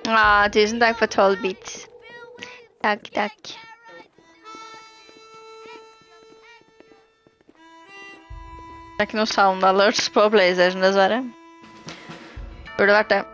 Tusen takk for 12 bits. Takk, takk. Det er ikke noe sound alerts på PlayStation, dessverre. Burde vært det.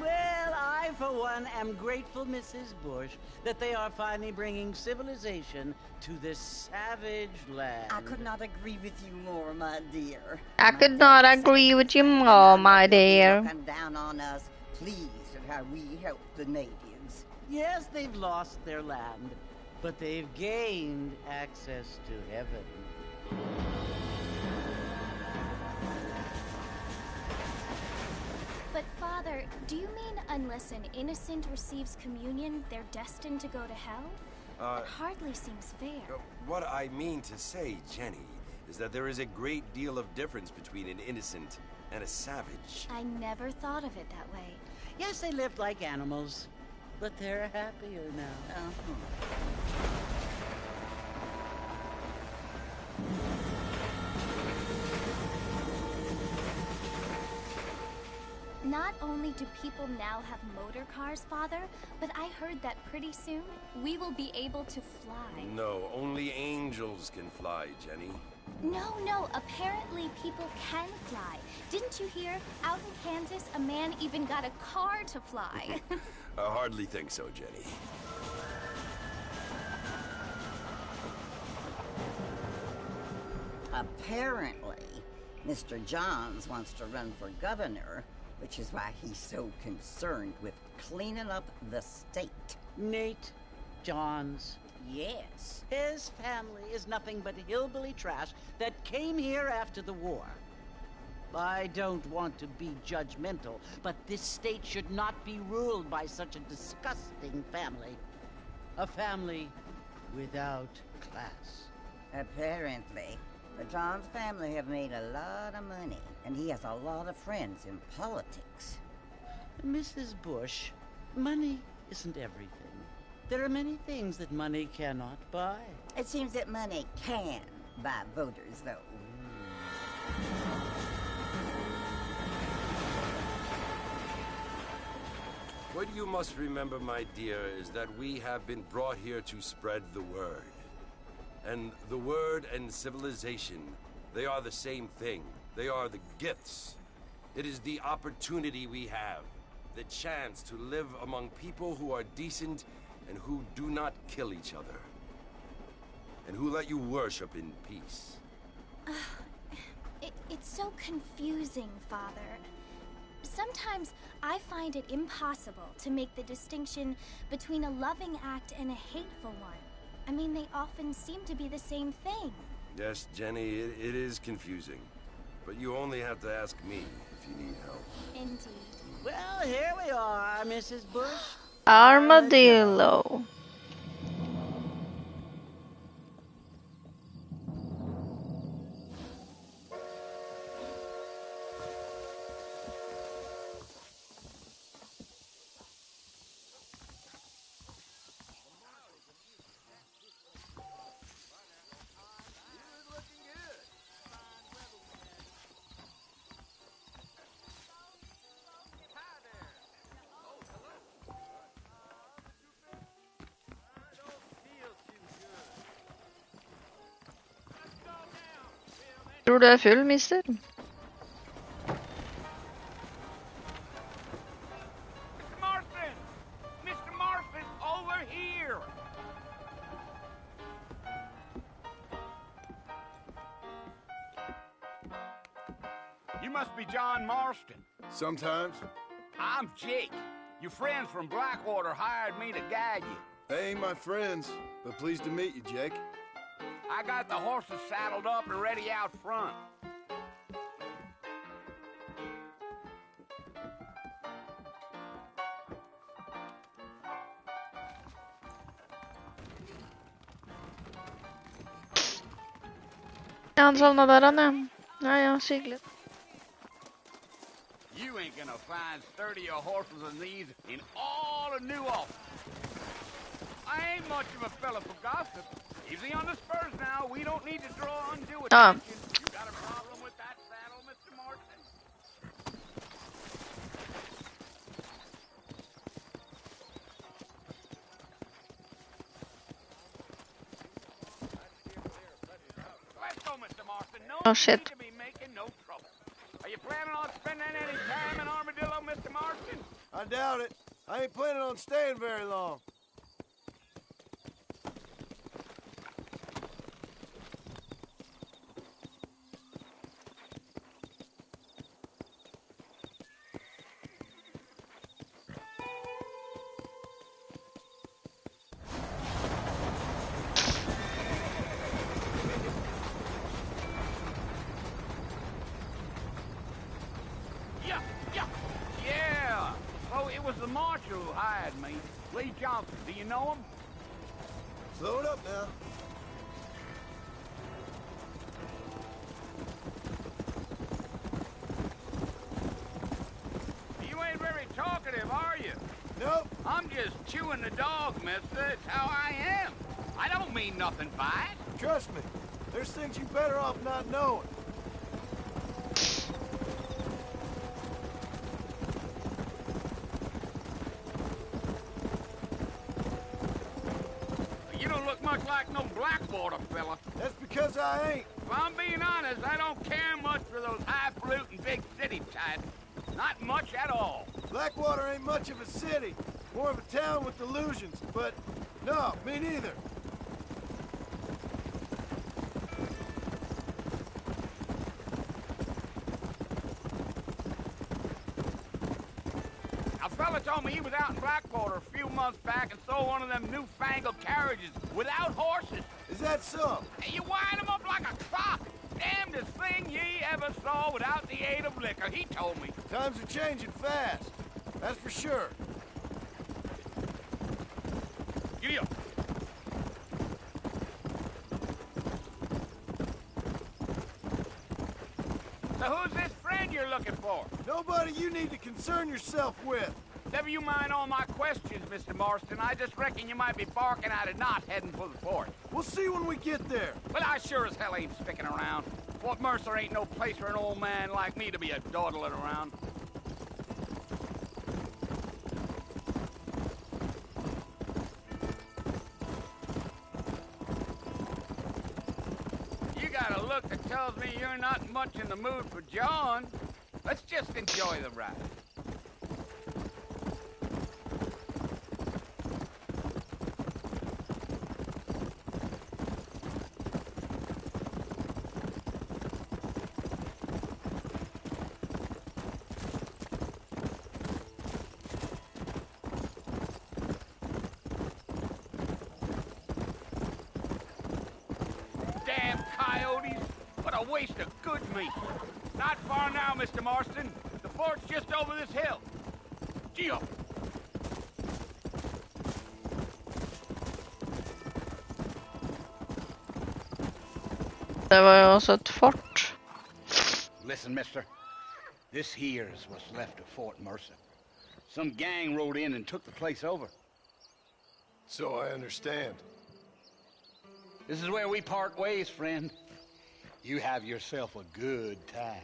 Well, I, for one, am grateful, Mrs. Bush, that they are finally bringing civilization to this savage land. I could not agree with you more, my dear. I could not agree with you more, my dear. Looking down on us, pleased at how we help the natives. Yes, they've lost their land, but they've gained access to heaven. But Father, do you mean unless an innocent receives communion, they're destined to go to hell? That hardly seems fair. What I mean to say, Jenny, is that there is a great deal of difference between an innocent and a savage. I never thought of it that way. Yes, they lived like animals, but they're happier now. Not only do people now have motor cars, Father, but I heard that pretty soon we will be able to fly. No, only angels can fly, Jenny. No, apparently people can fly. Didn't you hear? Out in Kansas, a man even got a car to fly. I hardly think so, Jenny. Apparently, Mr. Johns wants to run for governor, which is why he's so concerned with cleaning up the state. Nate Johns. Yes. His family is nothing but hillbilly trash that came here after the war. I don't want to be judgmental, but this state should not be ruled by such a disgusting family. A family without class. Apparently. The Johns family have made a lot of money, and he has a lot of friends in politics. Mrs. Bush, money isn't everything. There are many things that money cannot buy. It seems that money can buy voters, though. What you must remember, my dear, is that we have been brought here to spread the word. And the word and civilization, they are the same thing. They are the gifts. It is the opportunity we have, the chance to live among people who are decent and who do not kill each other. And who let you worship in peace. It's so confusing, Father. Sometimes I find it impossible to make the distinction between a loving act and a hateful one. I mean, they often seem to be the same thing. Yes, Jenny, it is confusing. But you only have to ask me if you need help. Indeed. Well, here we are, Mrs. Bush. Armadillo. Tror du er full, mister? Mr. Marston! Mr. Marston, over here! You must be John Marston. Sometimes. I'm Jake. Your friends from Blackwater hired me to guide you. They ain't my friends, but pleased to meet you, Jake. I got the horses saddled up and ready out front. Ja, han somnade där han är. Ja, ja, hyggligt. You ain't gonna find sturdier horses than these in all of New Ulm. I ain't much of a fella for gossip. Easy on the spurs now. We don't need to draw undue attention. You got a problem with that saddle, Mr. Marston? Let's go, Mr. Marston. No Oh, shit. need to be making no trouble. Are you planning on spending any time in Armadillo, Mr. Marston? I doubt it. I ain't planning on staying very long. Yeah. Oh, it was the marshal who hired me. Lee Johnson. Do you know him? Slow it up now. You ain't very talkative, are you? Nope. I'm just chewing the dog, mister. It's how I am. I don't mean nothing by it. Trust me. There's things you better off not knowing. You don't look much like no Blackwater fella. That's because I ain't. If I'm being honest, I don't care much for those highfalutin big city types. Not much at all. Blackwater ain't much of a city. More of a town with delusions, but no, me neither. A fella told me he was out in Blackwater a few months back and saw one of them newfangled carriages without horses. Is that so? And you wind them up like a clock. Damnedest thing ye ever saw without the aid of liquor, he told me. Times are changing fast. That's for sure. Giddy up. So who's this friend you're looking for? Nobody you need to concern yourself with. Never you mind all my questions, Mr. Marston. I just reckon you might be barking at a knot heading for the fort. We'll see when we get there. Well, I sure as hell ain't sticking around. Fort Mercer ain't no place for an old man like me to be a dawdling around. You got a look that tells me you're not much in the mood for John. Let's just enjoy the ride. Damn coyotes! What a waste of good meat! Not far now, Mr. Marston. The fort's just over this hill. Gee up! Det var ju också ett fort. Listen, mister. This here is what's left of Fort Mercer. Some gang rode in and took the place over. So I understand. This is where we part ways, friend. You have yourself a good time.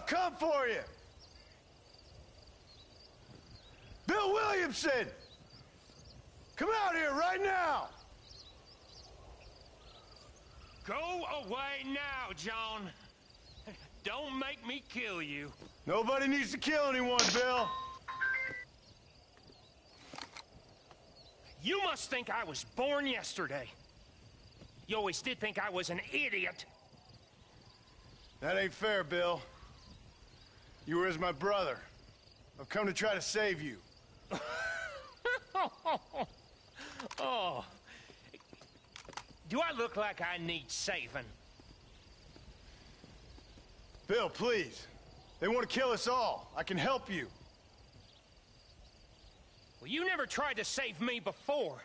come for you! Bill Williamson! Come out here right now! Go away now, John. Don't make me kill you. Nobody needs to kill anyone, Bill. You must think I was born yesterday. You always did think I was an idiot. That ain't fair, Bill. You were as my brother. I've come to try to save you. Oh. Do I look like I need saving? Bill, please. They want to kill us all. I can help you. Well, you never tried to save me before.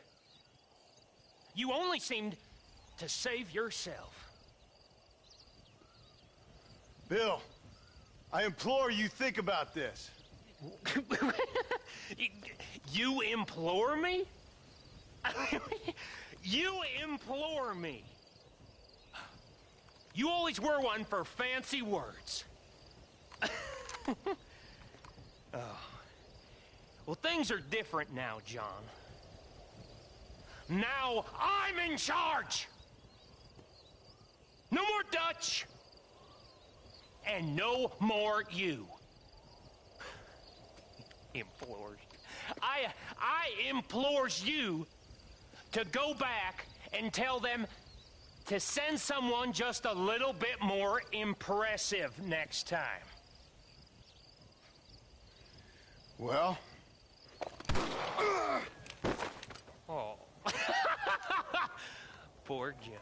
You only seemed to save yourself. Bill, I implore you think about this. You implore me? You implore me. You always were one for fancy words. Oh. Well, things are different now, John. Now I'm in charge! No more Dutch! And no more you. Implores. I implores you to go back and tell them to send someone just a little bit more impressive next time. Well? Oh. Poor John.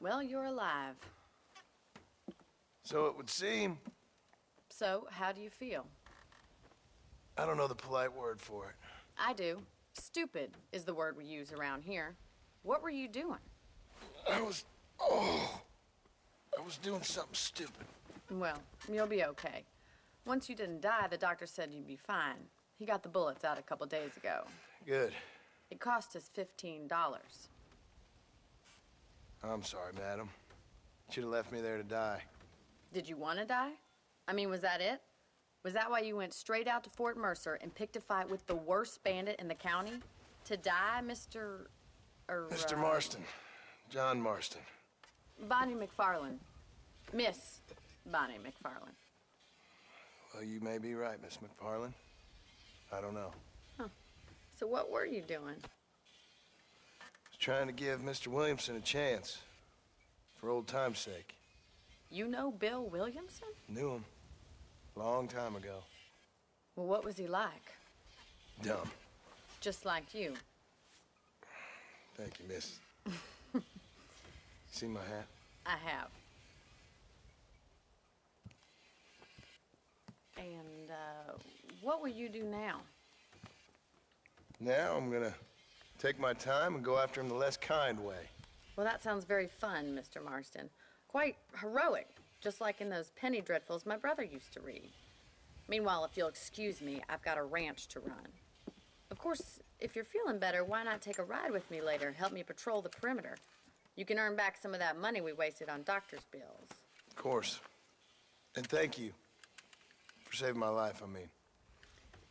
Well, you're alive. So it would seem. So, how do you feel? I don't know the polite word for it. I do. Stupid is the word we use around here. What were you doing? I was doing something stupid. Well, you'll be okay. Once you didn't die, the doctor said you'd be fine. He got the bullets out a couple days ago. Good. It cost us $15. I'm sorry, madam. Should have left me there to die. Did you want to die? I mean, was that it? Was that why you went straight out to Fort Mercer and picked a fight with the worst bandit in the county? To die, Mr. Mr. Marston. John Marston. Bonnie McFarland. Miss Bonnie McFarland. Well, you may be right, Miss McFarland. I don't know. Huh. So what were you doing? I was trying to give Mr. Williamson a chance. For old time's sake. You know Bill Williamson? Knew him. Long time ago. Well, what was he like? Dumb. Just like you. Thank you, miss. See my hat? I have. And, what will you do now? Now I'm gonna take my time and go after him the less kind way. Well, that sounds very fun, Mr. Marston. Quite heroic, just like in those penny dreadfuls my brother used to read. Meanwhile, if you'll excuse me, I've got a ranch to run. Of course, if you're feeling better, why not take a ride with me later and help me patrol the perimeter? You can earn back some of that money we wasted on doctor's bills. Of course. And thank you. For saving my life, I mean.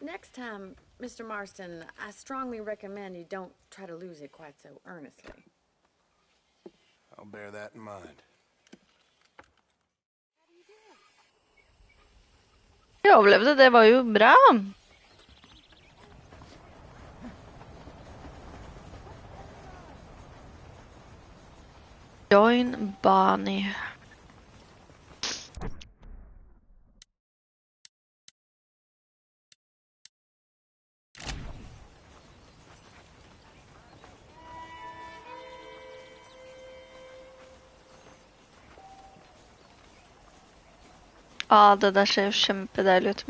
Next time, Mr. Marston, I strongly recommend you don't try to lose it quite so earnestly. I'll bear that in mind. overlevde, det var jo bra. Join Bonnie. Det der ser jo kjempedeilig ut.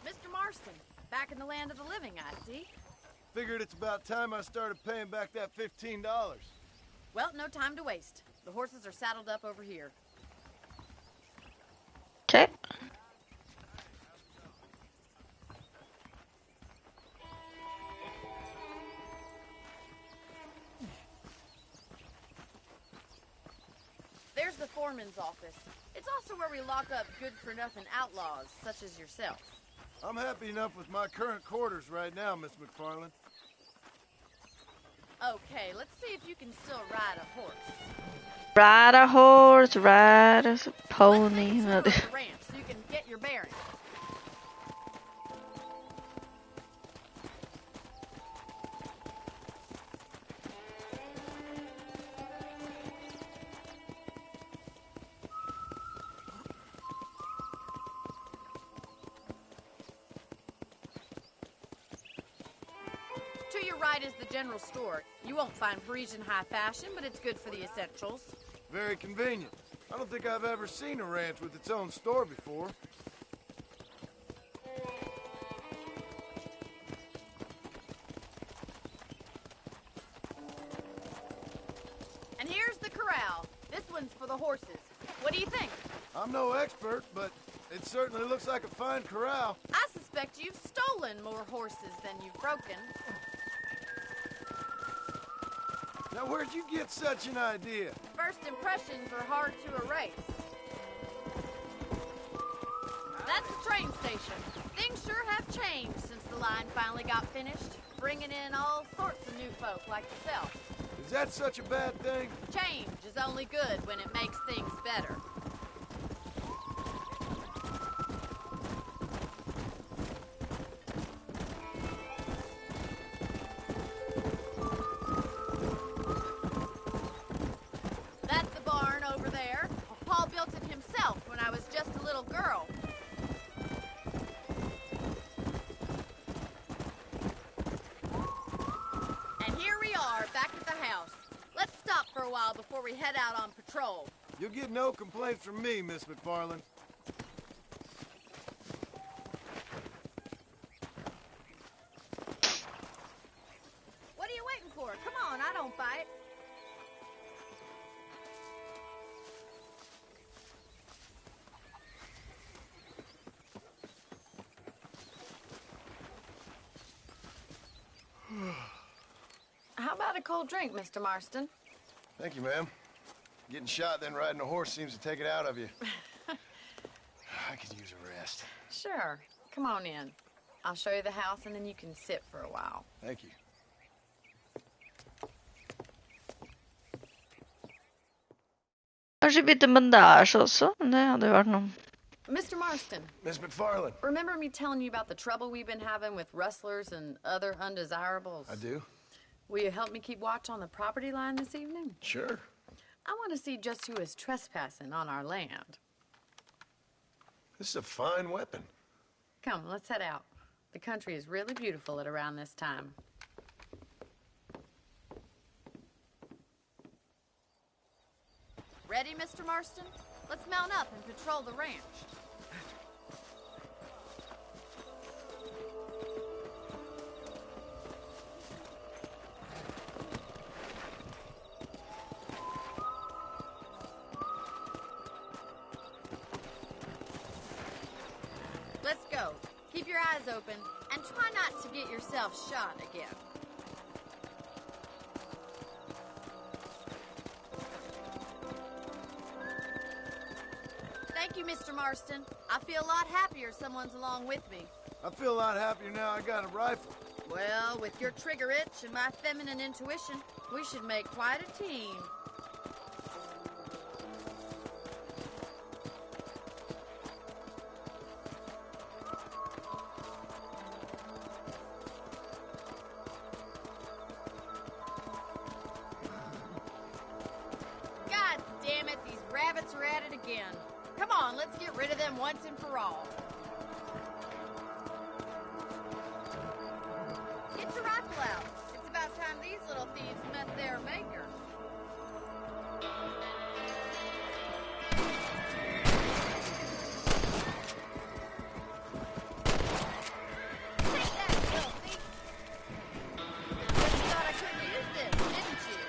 Mr. Marston, back in the land of the living, I see. Figured it's about time I started paying back that $15. Well, no time to waste. The horses are saddled up over here. Okay. There's the foreman's office. It's also where we lock up good-for-nothing outlaws, such as yourself. I'm happy enough with my current quarters right now, Miss McFarland. Okay, let's see if you can still ride a horse. Ride a horse, ride a pony. Let's take a tour of the ranch so you can get your bearings. To your right is the general store. You won't find Parisian high fashion, but it's good for the essentials. Very convenient. I don't think I've ever seen a ranch with its own store before. And here's the corral. This one's for the horses. What do you think? I'm no expert, but it certainly looks like a fine corral. I suspect you've stolen more horses than you've broken. Now, where'd you get such an idea? First impressions are hard to erase. That's the train station. Things sure have changed since the line finally got finished, bringing in all sorts of new folk like yourself. Is that such a bad thing? Change is only good when it makes things better. That's the barn over there. Paul built it himself when I was just a little girl. And here we are, back at the house. Let's stop for a while before we head out on patrol. You'll get no complaints from me, Miss McFarland. What are you waiting for? Come on, I don't bite. How about a cold drink, Mr. Marston? Thank you, ma'am. Getting shot, then riding a horse seems to take it out of you. I could use a rest. Sure. Come on in. I'll show you the house, and then you can sit for a while. Thank you. Kanskje bytte bandasje også? Det hadde jo vært noe. Mr. Marston. Miss McFarland. Remember me telling you about the trouble we've been having with rustlers and other undesirables? I do. Will you help me keep watch on the property line this evening? Sure. I want to see just who is trespassing on our land. This is a fine weapon. Come, let's head out. The country is really beautiful at around this time. Ready, Mr. Marston? Let's mount up and patrol the ranch. Let's go. Keep your your eyes open and try not to get yourself shot again. Thank you, Mr. Marston. I feel a lot happier someone's along with me. I feel a lot happier now I got a rifle. Well, with your trigger itch and my feminine intuition, we should make quite a team. God damn it, these rabbits are at it again. Come on, let's get rid of them once and for all. Get your rifle out. It's about time these little thieves met their maker. Take that, little thief. Guess you thought I couldn't use this, didn't you?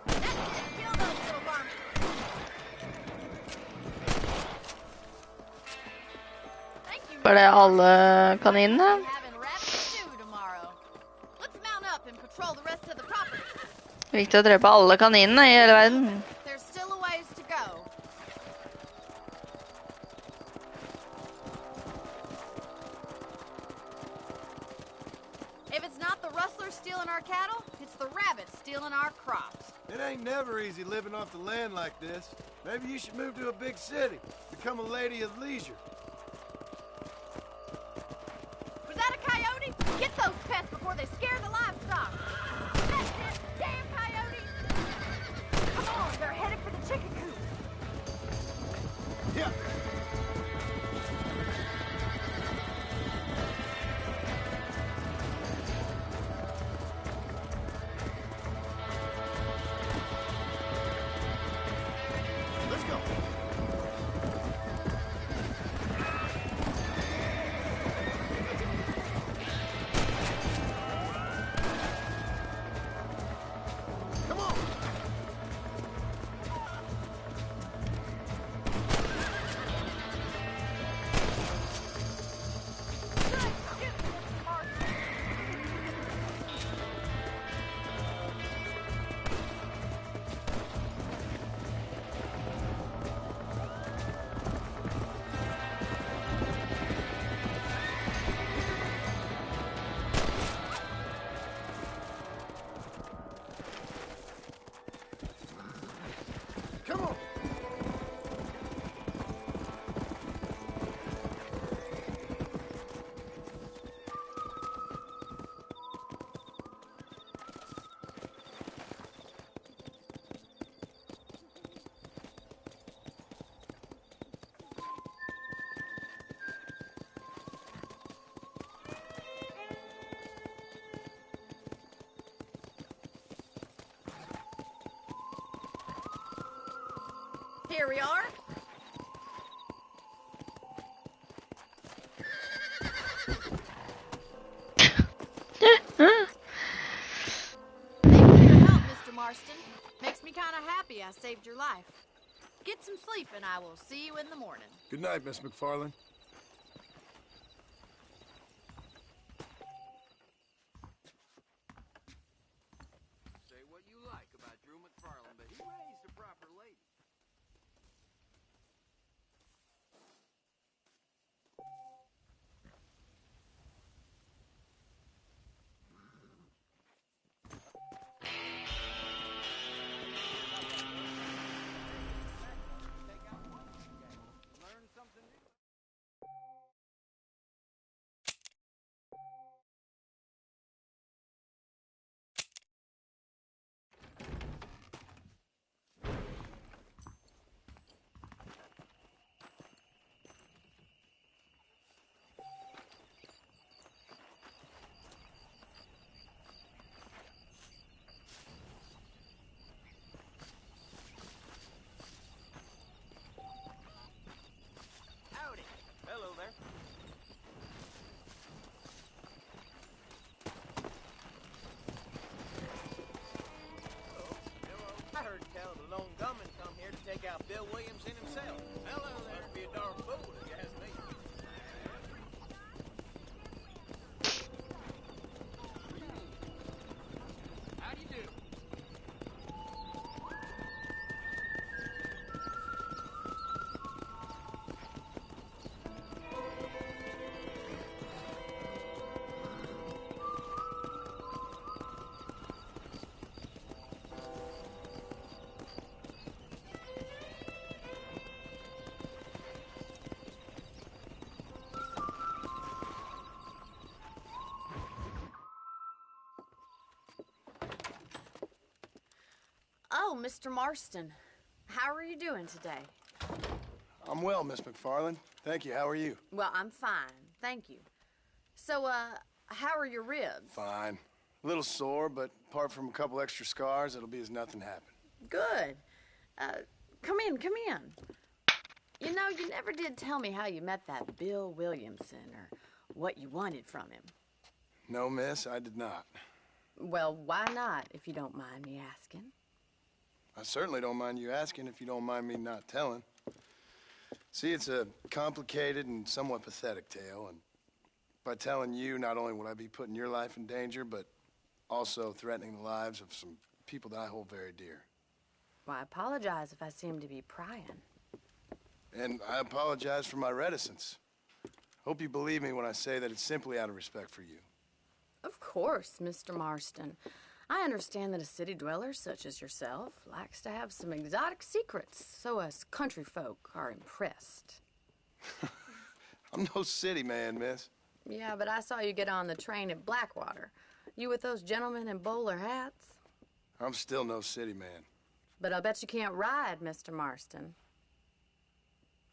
That's it. Kill those little varmints. Thank you, Var det alle kaninene? having rabbit stew tomorrow. Let's mount up and patrol the rest of the property. Viktig å drepe alle kaninene i hele verden. There's still a ways to go. If it's not the rustlers stealing our cattle, it's the rabbits stealing our crops. It ain't never easy living off the land like this. Maybe you should move to a big city. Become a lady of leisure. Was that a coyote? Get those pests before they scare the livestock. That's it, damn coyotes! Come on, they're headed for the chicken coop. Yeah. Let's go. Come on. Come on. Here we are. Thanks for your help, Mr. Marston. Makes me kind of happy I saved your life. Get some sleep and I will see you in the morning. Good night, Miss McFarland. Say what you like about Drew McFarland, but he raised a proper lady. Oh, Mr. Marston. How are you doing today? I'm well, Miss McFarland. Thank you. How are you? Well, I'm fine. Thank you. So, how are your ribs? Fine. A little sore, but apart from a couple extra scars, it'll be as nothing happened. Good. Come in, come in. You know, you never did tell me how you met that Bill Williamson or what you wanted from him. No, miss, I did not. Well, why not, if you don't mind me asking? I certainly don't mind you asking if you don't mind me not telling. See, it's a complicated and somewhat pathetic tale, and by telling you, not only would I be putting your life in danger, but also threatening the lives of some people that I hold very dear. Well, I apologize if I seem to be prying. And I apologize for my reticence. Hope you believe me when I say that it's simply out of respect for you. Of course, Mr. Marston. I understand that a city dweller such as yourself likes to have some exotic secrets, so us country folk are impressed. I'm no city man, miss. Yeah, but I saw you get on the train at Blackwater. You with those gentlemen in bowler hats? I'm still no city man. But I'll bet you can't ride, Mr. Marston.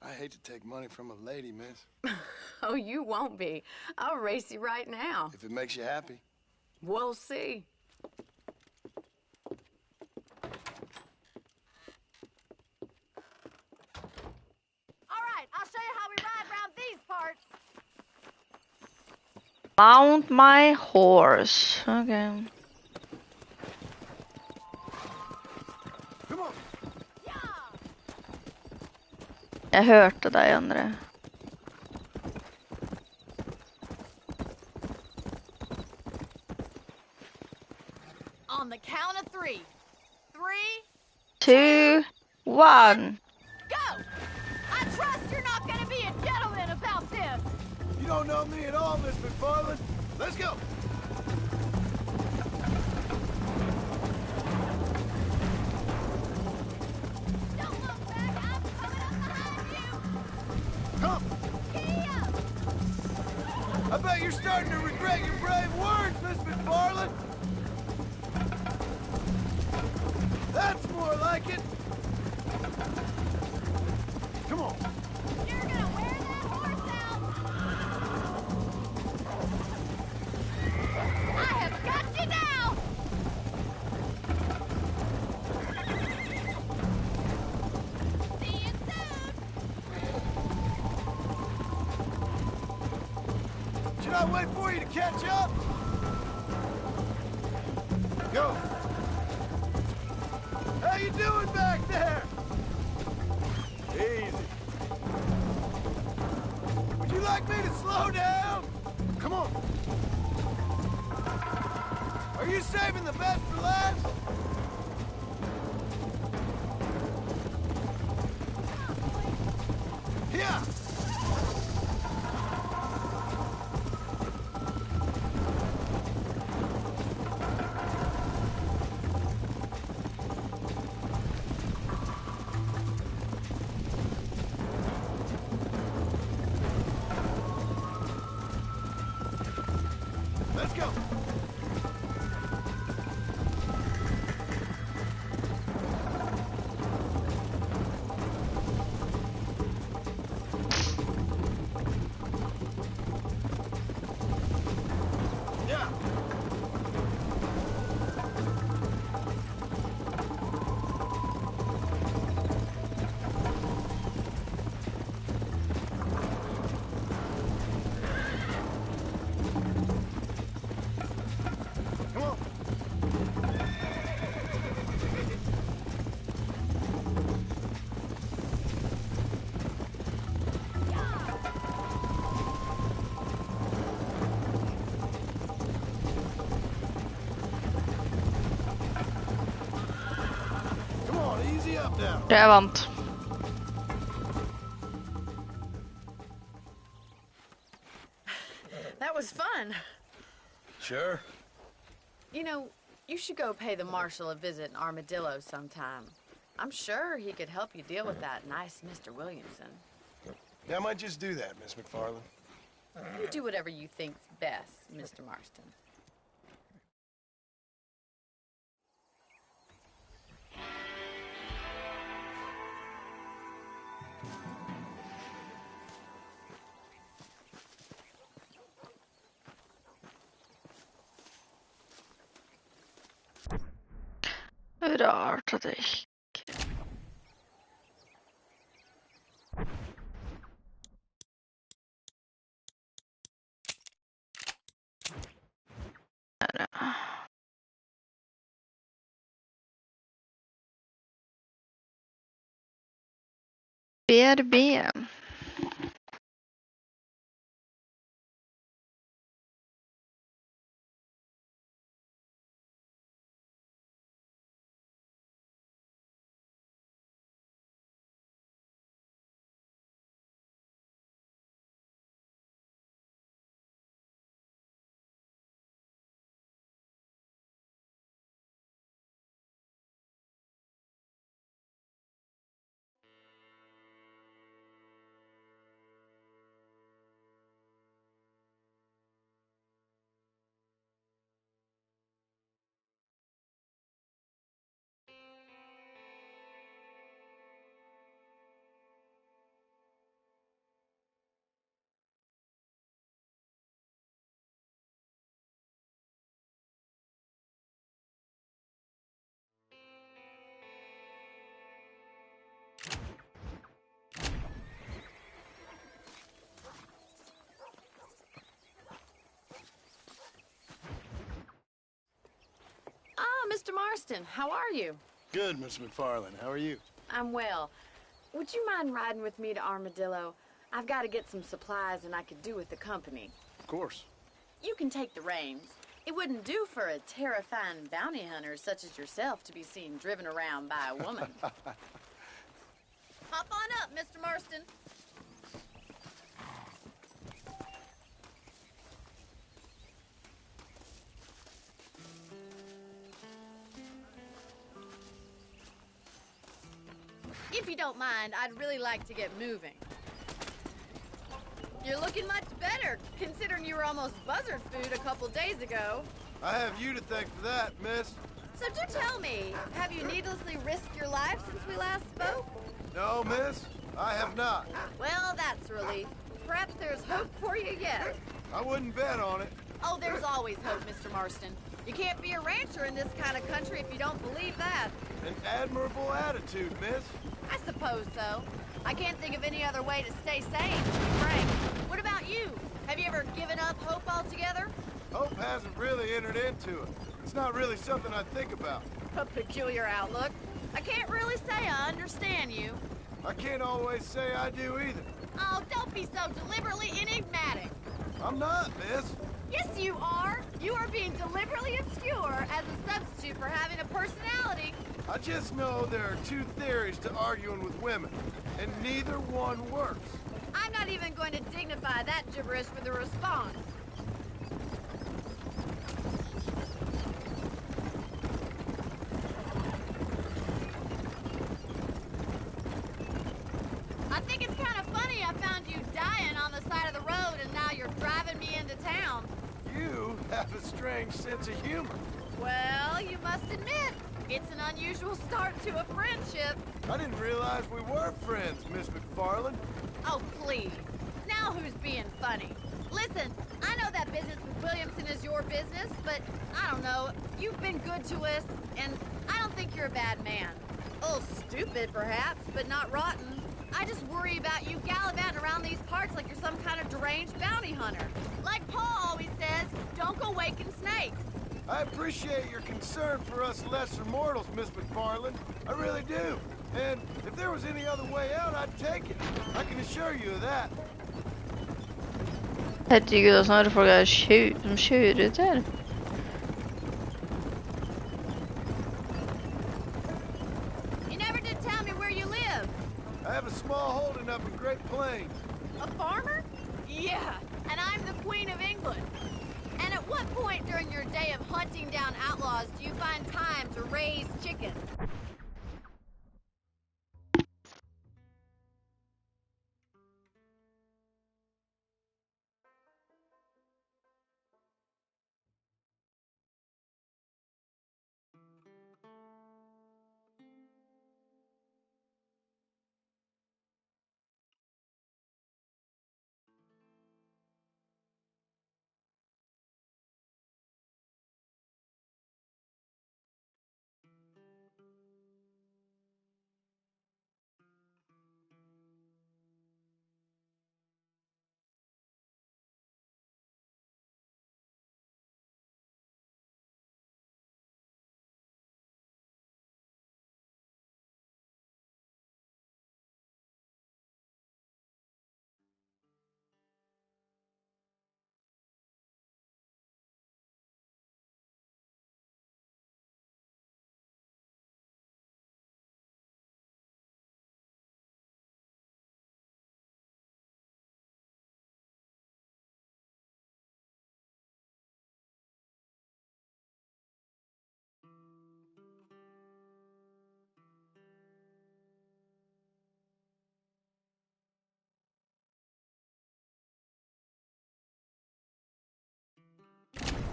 I hate to take money from a lady, miss. Oh, you won't be. I'll race you right now. If it makes you happy. We'll see. All right, I'll show you how we ride around these parts. Mount my horse. Okay. Come on. Jag hörde dig, André. On the count of 3. 3, 2, 1. go! I trust you're not gonna be a gentleman about this. You don't know me at all, Miss McFarland. Let's go. Don't look back, I'm coming up behind you. Come. Giddy up. I bet you're starting to regret your brave words, Miss McFarland. That's more like it. Come on. You're gonna wear that horse out. I have got you now. See you soon. Should I wait for you to catch up? Go. How you doing back there? Easy. Would you like me to slow down? Come on. Are you saving the best for last? Yeah. Let's go. Yeah. Come on. Come on, easy up now. Jag vant. That was fun. Sure. You know, you should go pay the marshal a visit in Armadillo sometime. I'm sure he could help you deal with that nice Mr. Williamson. Yeah, I might just do that, Miss McFarland. You do whatever you think's best, Mr. Marston. good art to take. BRB. Ah, Mr. Marston, how are you? Good, Miss McFarland. How are you? I'm well. Would you mind riding with me to Armadillo? I've got to get some supplies and I could do with the company. Of course. You can take the reins. It wouldn't do for a terrifying bounty hunter such as yourself to be seen driven around by a woman. Hop on up, Mr. Marston. If you don't mind, I'd really like to get moving. You're looking much better, considering you were almost buzzard food a couple days ago. I have you to thank for that, miss. So do tell me, have you needlessly risked your life since we last spoke? No, miss, I have not. Well, that's a relief. Perhaps there's hope for you yet. I wouldn't bet on it. Oh, there's always hope, Mr. Marston. You can't be a rancher in this kind of country if you don't believe that. An admirable attitude, miss. I suppose so. I can't think of any other way to stay sane, to be frank. What about you? Have you ever given up hope altogether? Hope hasn't really entered into it. It's not really something I think about. A peculiar outlook. I can't really say I understand you. I can't always say I do either. Oh, don't be so deliberately enigmatic. I'm not, miss. Yes, you are. You are being deliberately obscure as a substitute for having a personality. I just know there are two theories to arguing with women, and neither one works. I'm not even going to dignify that gibberish with a response. I think it's kind of funny I found you dying on the side of the road and now you're driving me into town. You have a strange sense of humor. Well, you must admit, it's an unusual start to a friendship. I didn't realize we were friends, Miss McFarland. Oh, please. Now who's being funny? Listen, I know that business with Williamson is your business, but I don't know. You've been good to us, and I don't think you're a bad man. A little stupid, perhaps, but not rotten. I just worry about you gallivanting around these parts like you're some kind of deranged bounty hunter. Like Paul always says, don't go waking snakes. I appreciate your concern for us lesser mortals, Miss McFarland. I really do. And if there was any other way out, I'd take it. I can assure you of that. Herregud, och snarare frågar tjuret där. You never did tell me where you live. I have a small holding up in Great Plains. A farmer? Yeah, and I'm the Queen of England. And at what point during your day of hunting down outlaws do you find time to raise chickens?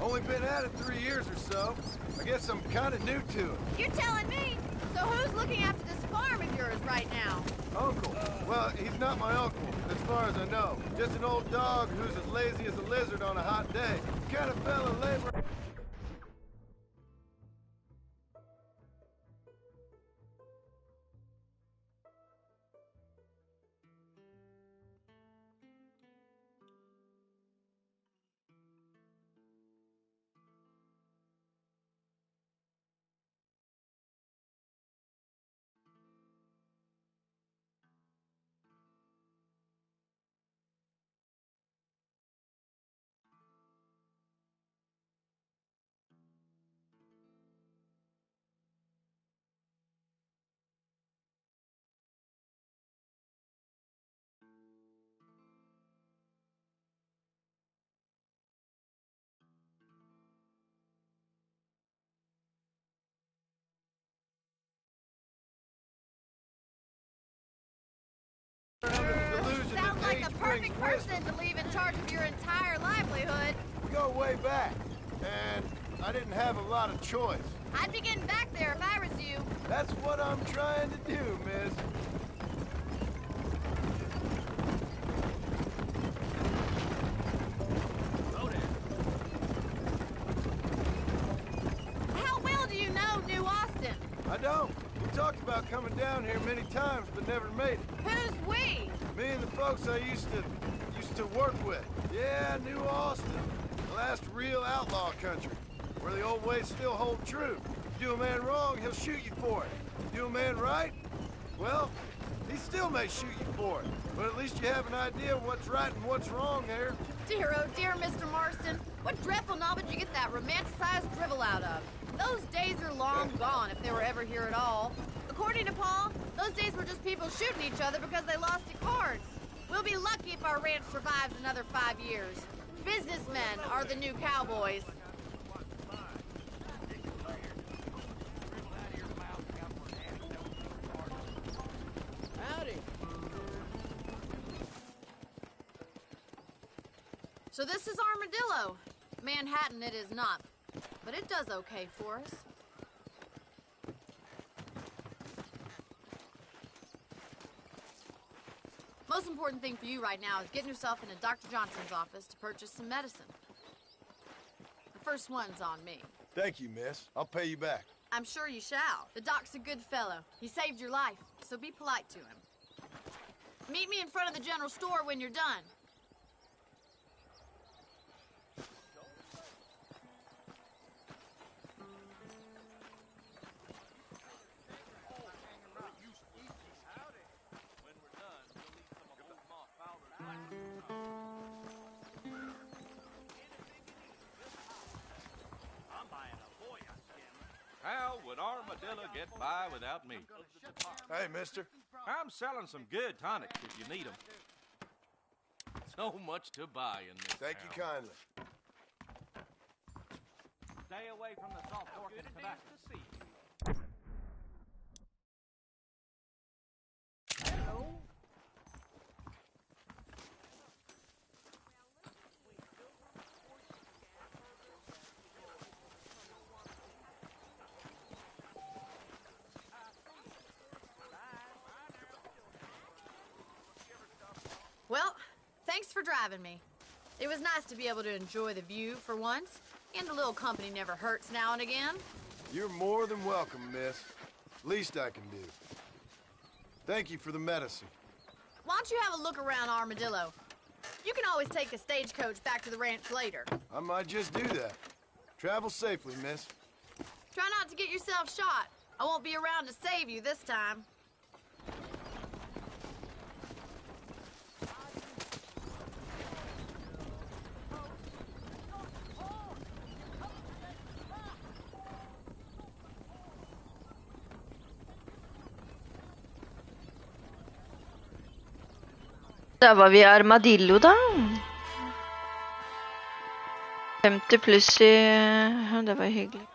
Only been at it 3 years or so. I guess I'm kind of new to it. You're telling me? So who's looking after this farm of yours right now? Uncle. Well, he's not my uncle, as far as I know. Just an old dog who's as lazy as a lizard on a hot day. Kind of fella labor... Sounds like the perfect person to leave in charge of your entire livelihood. We go way back, and I didn't have a lot of choice. I'd be getting back there if I was you. That's what I'm trying to do, miss. How well do you know New Austin? I don't. We talked about coming down here many times, but never made it. Who's we? Me and the folks I used to work with. Yeah, New Austin. The last real outlaw country, where the old ways still hold true. You do a man wrong, he'll shoot you for it. You do a man right, well, he still may shoot you for it. But at least you have an idea of what's right and what's wrong there. Dear, oh dear, Mr. Marston. What dreadful knob did you get that romanticized drivel out of? Those days are long gone, if they were ever here at all. According to Paul, those days were just people shooting each other because they lost at cards. We'll be lucky if our ranch survives another 5 years. Businessmen are the new cowboys. Howdy. So this is Armadillo. Manhattan it is not, but it does okay for us. Most important thing for you right now is getting yourself into Dr. Johnson's office to purchase some medicine. The first one's on me. Thank you, miss. I'll pay you back. I'm sure you shall. The doc's a good fellow. He saved your life, so be polite to him. Meet me in front of the general store when you're done. How would Armadillo get by without me? Hey, mister. I'm selling some good tonics if you need them. So much to buy in this Thank town. you kindly. Stay away from the salt pork and tobacco. Well, thanks for driving me. It was nice to be able to enjoy the view for once, and a little company never hurts now and again. You're more than welcome, miss. Least I can do. Thank you for the medicine. Why don't you have a look around Armadillo? You can always take a stagecoach back to the ranch later. I might just do that. Travel safely, miss. Try not to get yourself shot. I won't be around to save you this time. Där var vi Armadillo då. 50 plus i... Det var hyggligt.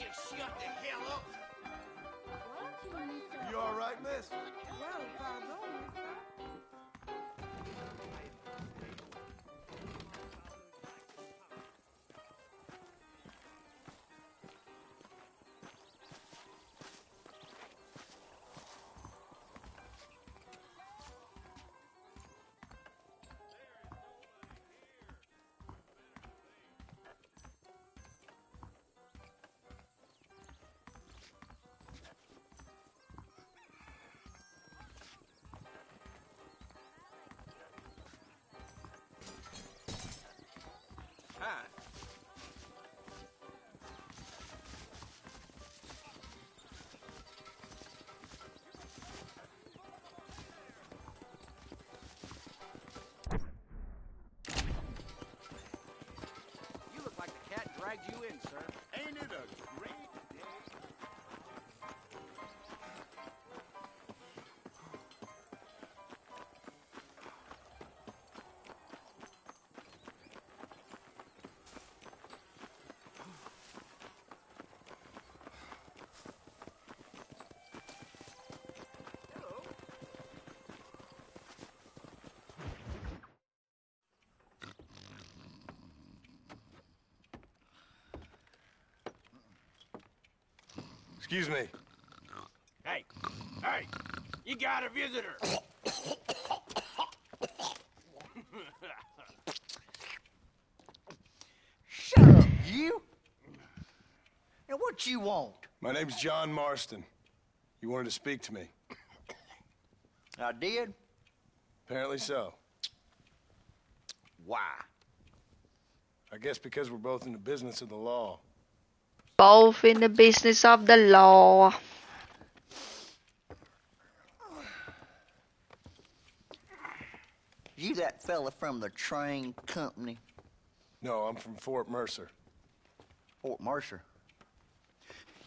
just shut the hell up? You all right, miss? Hi. You look like the cat dragged you in, sir. Ain't it a great day? Excuse me. Hey, hey, you got a visitor. Shut up, you! Now what you want? My name's John Marston. You wanted to speak to me. I did? Apparently so. Why? I guess because we're both in the business of the law. Both in the business of the law. You that fella from the train company? No, I'm from Fort Mercer. Fort Mercer?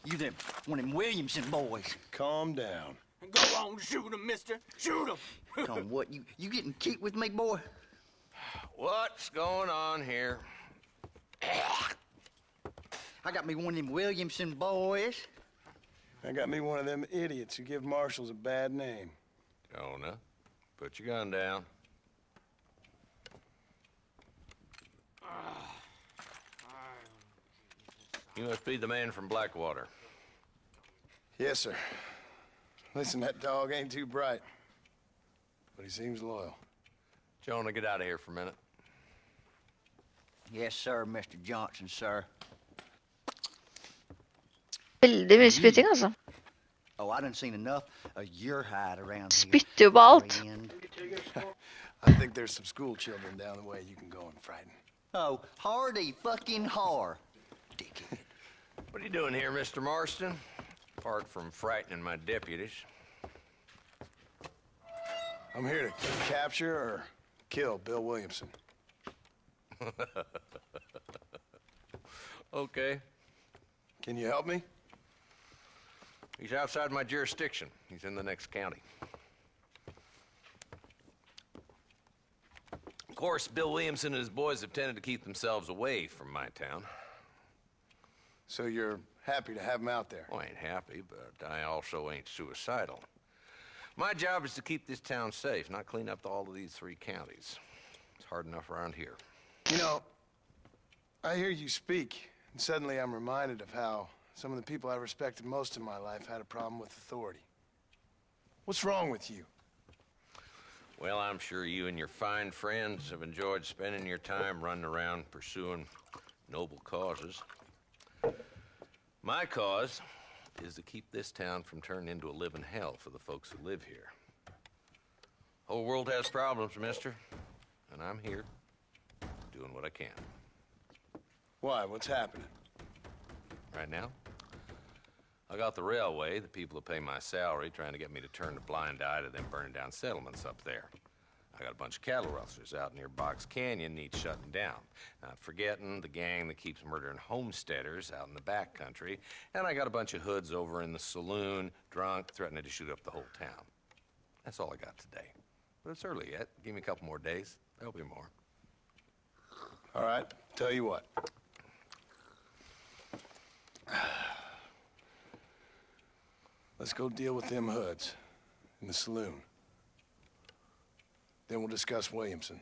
You them, one of them Williamson boys. Calm down. Go on, shoot him, mister. Shoot him. Come on, what, you getting cute with me, boy? What's going on here? I got me one of them Williamson boys. I got me one of them idiots who give marshals a bad name. Jonah, put your gun down. You must be the man from Blackwater. Yes, sir. Listen, that dog ain't too bright, but he seems loyal. Jonah, get out of here for a minute. Yes, sir, Mr. Johnson, sir. Veldig mye spytting, altså. Oh, I done seen enough of your hide around here. Spytter jo på alt. friend. I think there's some school children down the way you can go and frighten. Oh, hardy fucking har. Dickhead. What are you doing here, Mr. Marston? Apart from frightening my deputies. I'm here to capture or kill Bill Williamson. Okay. Can you help me? He's outside my jurisdiction. He's in the next county. Of course, Bill Williamson and his boys have tended to keep themselves away from my town. So you're happy to have him out there? Well, I ain't happy, but I also ain't suicidal. My job is to keep this town safe, not clean up all of these 3 counties. It's hard enough around here. You know, I hear you speak, and suddenly I'm reminded of how some of the people I respected most in my life had a problem with authority. What's wrong with you? Well, I'm sure you and your fine friends have enjoyed spending your time running around pursuing noble causes. My cause is to keep this town from turning into a living hell for the folks who live here. Whole world has problems, mister, and I'm here doing what I can. Why? What's happening? Right now, I got the railway, the people who pay my salary, trying to get me to turn a blind eye to them burning down settlements up there. I got a bunch of cattle rustlers out near Box Canyon needs shutting down. Not forgetting the gang that keeps murdering homesteaders out in the back country. And I got a bunch of hoods over in the saloon, drunk, threatening to shoot up the whole town. That's all I got today. But it's early yet. Give me a couple more days. There'll be more. All right, tell you what. Let's go deal with them hoods in the saloon. Then we'll discuss Williamson.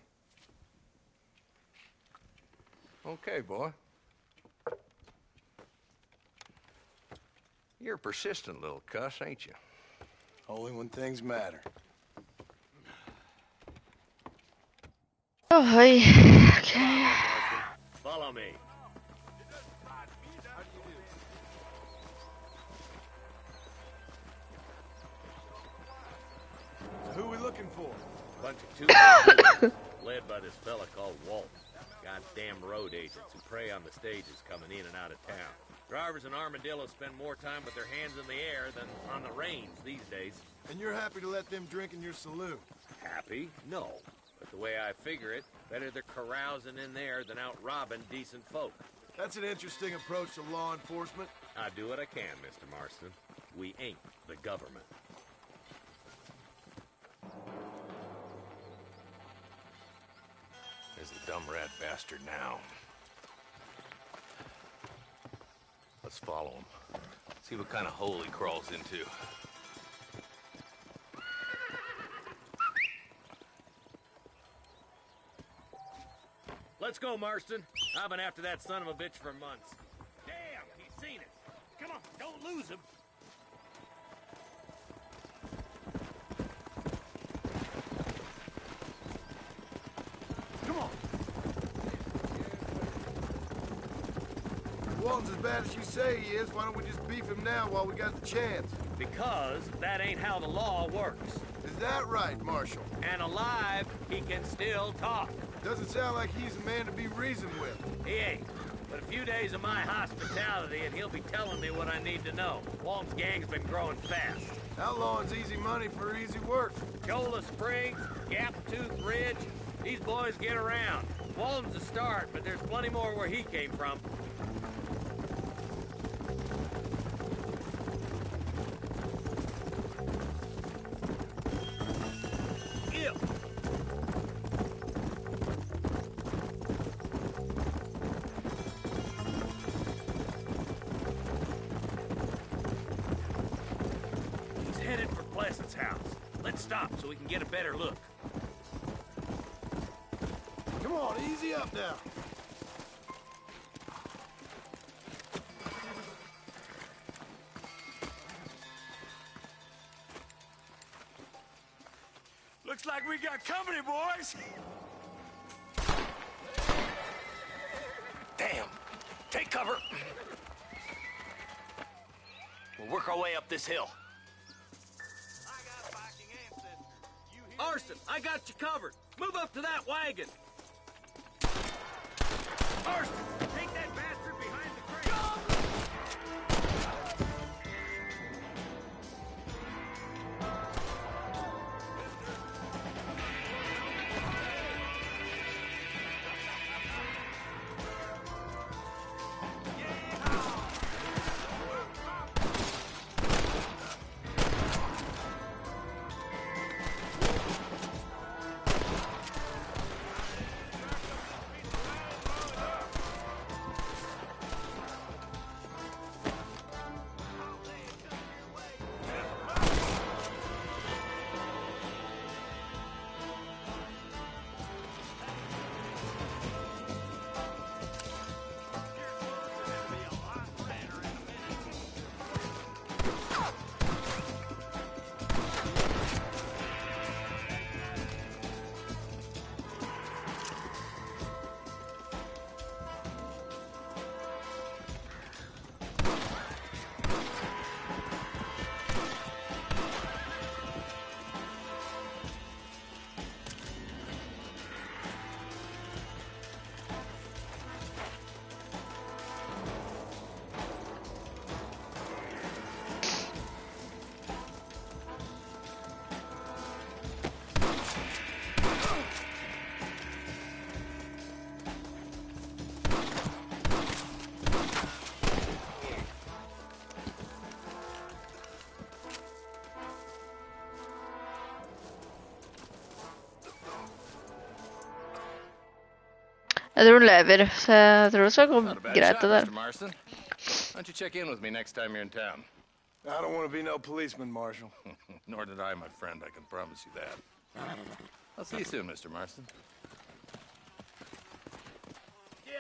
Okay, boy. You're a persistent little cuss, ain't you? Only when things matter. Oh, hey. Okay. Follow me. So who we looking for? Bunch of two led by this fella called Walt. Goddamn road agents who prey on the stages coming in and out of town. Drivers in Armadillo spend more time with their hands in the air than on the reins these days. And you're happy to let them drink in your saloon? Happy? No. But the way I figure it, better they're carousing in there than out robbing decent folk. That's an interesting approach to law enforcement. I do what I can, Mr. Marston. We ain't the government. There's the dumb rat bastard now. Let's follow him. See what kind of hole he crawls into. Let's go, Marston. I've been after that son of a bitch for months. Damn, he's seen us. Come on, don't lose him. Come on. If Walton's as bad as you say he is, why don't we just beef him now while we got the chance? Because that ain't how the law works. Is that right, Marshal? And alive, he can still talk. Doesn't sound like he's a man to be reasoned with. He ain't. But a few days of my hospitality and he'll be telling me what I need to know. Walton's gang's been growing fast. Outlawing's easy money for easy work. Cola Springs, Gap-Tooth Ridge, these boys get around. Walton's a start, but there's plenty more where he came from. Stop so we can get a better look. Come on, easy up now. Looks like we got company, boys. Damn. Take cover. We'll work our way up this hill. Marston, I got you covered. Move up to that wagon. Marston, take that bastard behind the crate. Jag tror hon lever, så jag tror det ska gå greit det där. Marston. Why don't you check in with me next time you're in town? I don't want to be no policeman, Marshal. Nor did I, my friend. I can promise you that. I'll see you soon, Mr. Marston. Yeah.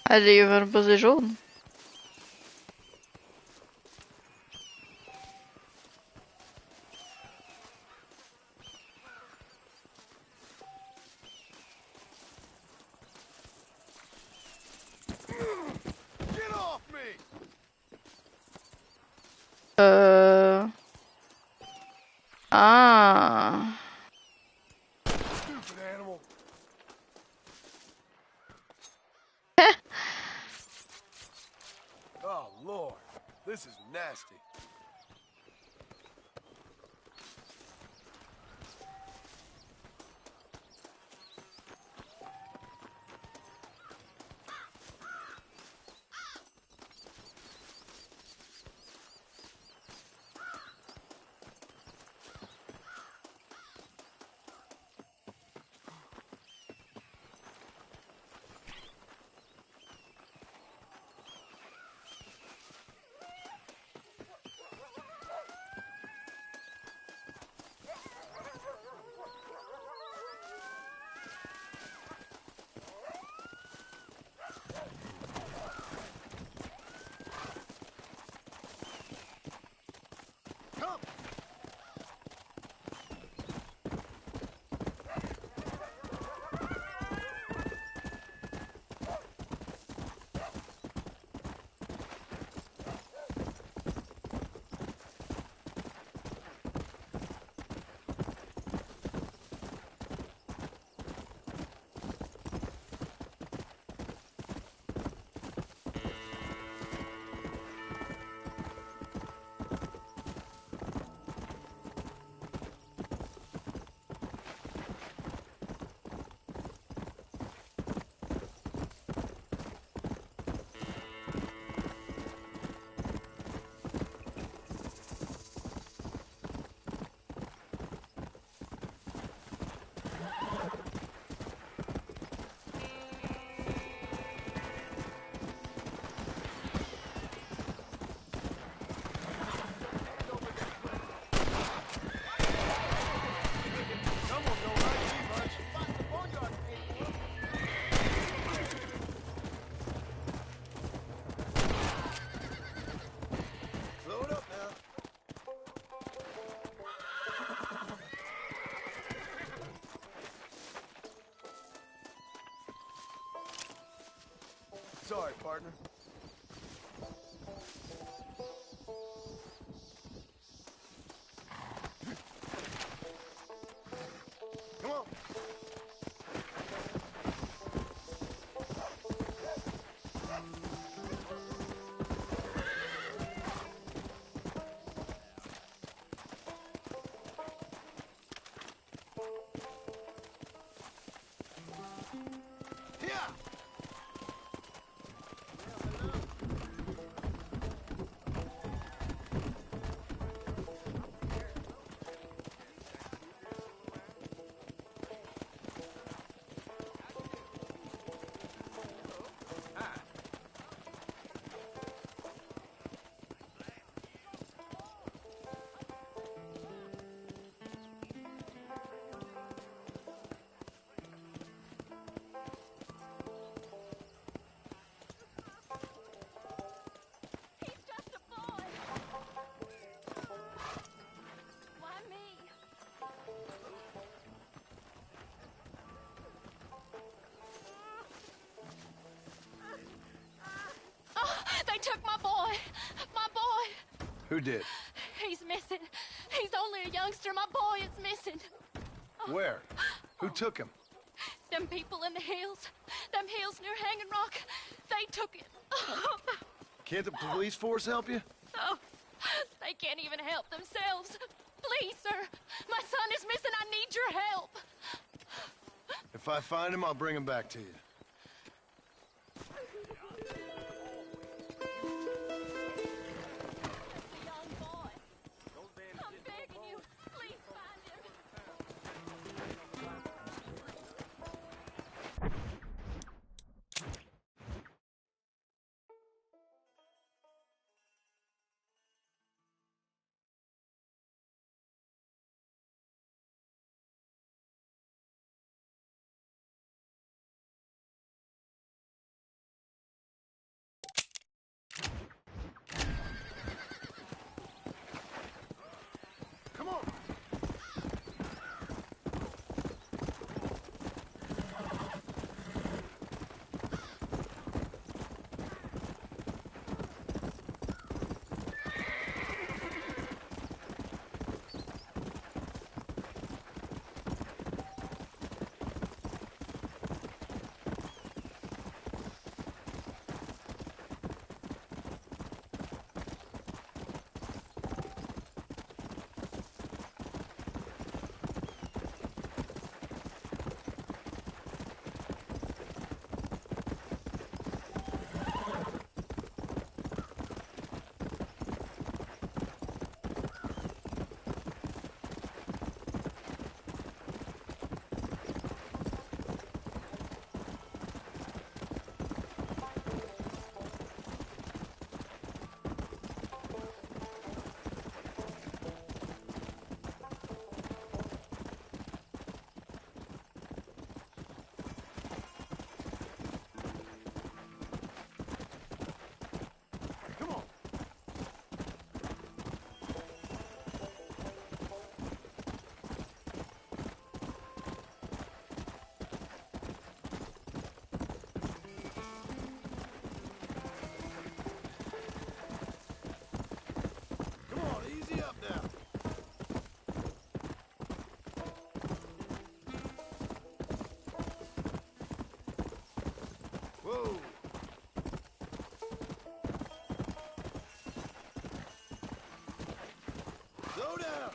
Arriva en position. Get off me! Ah. Stupid animal. Oh, Lord. This is nasty. Sorry, partner. Come on. Yeah. Who did? He's missing. He's only a youngster. My boy is missing. Where? Who took him? Them people in the hills. Them hills near Hanging Rock. They took him. Can't the police force help you? Oh, they can't even help themselves. Please, sir. My son is missing. I need your help. If I find him, I'll bring him back to you. Whoa! Slow down!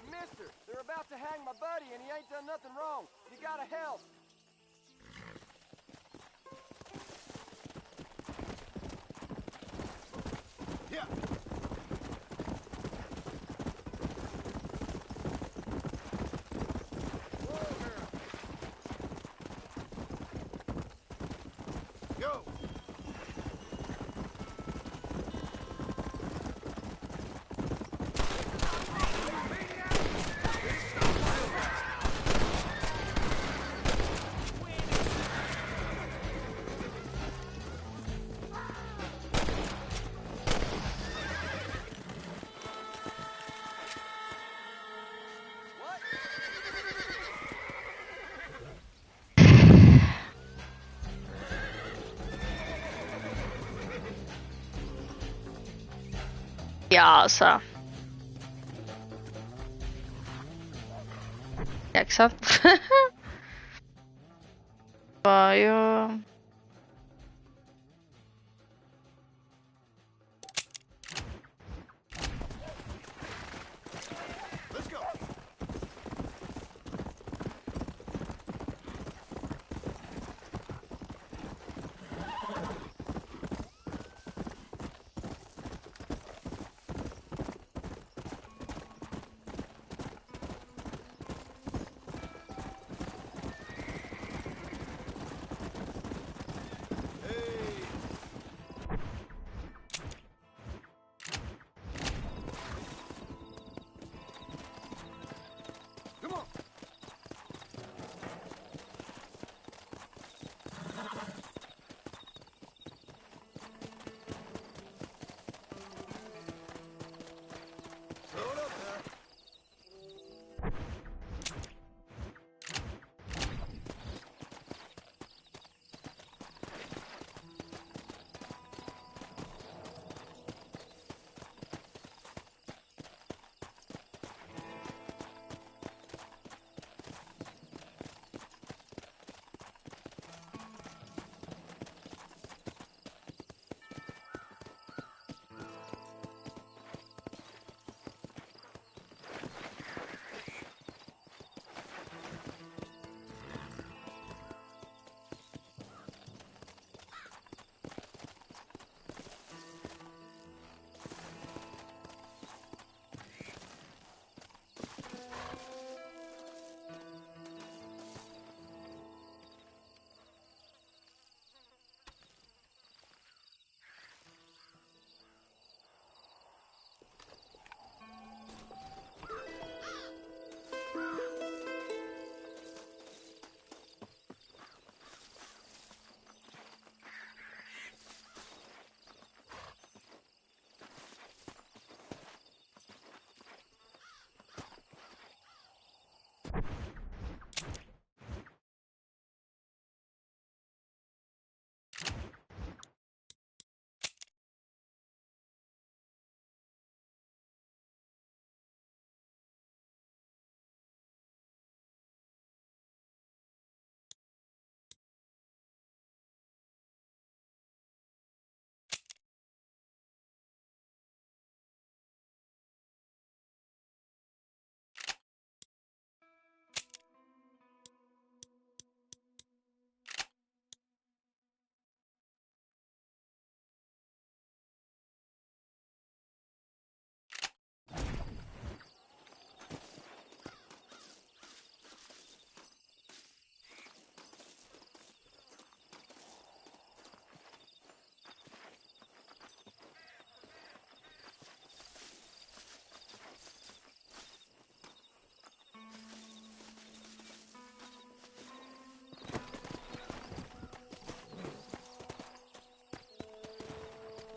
Mister, they're about to hang my buddy and he ain't done nothing wrong. You gotta help. Yeah. Go. Jasa. Jak sa? Jo.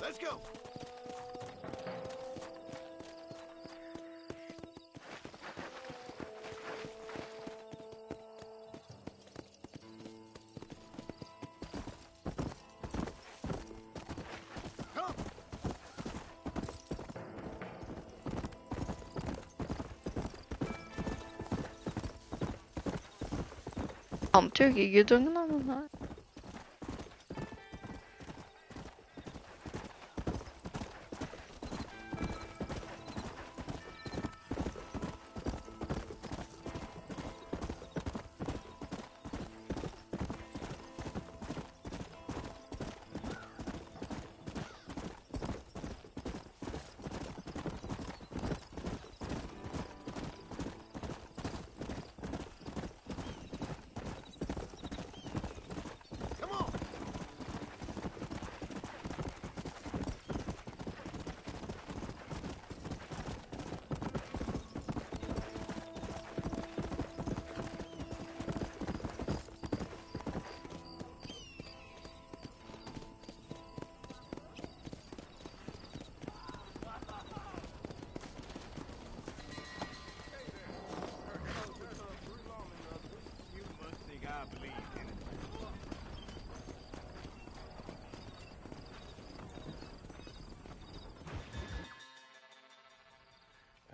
Let's go. Turkey gidiyorum lan.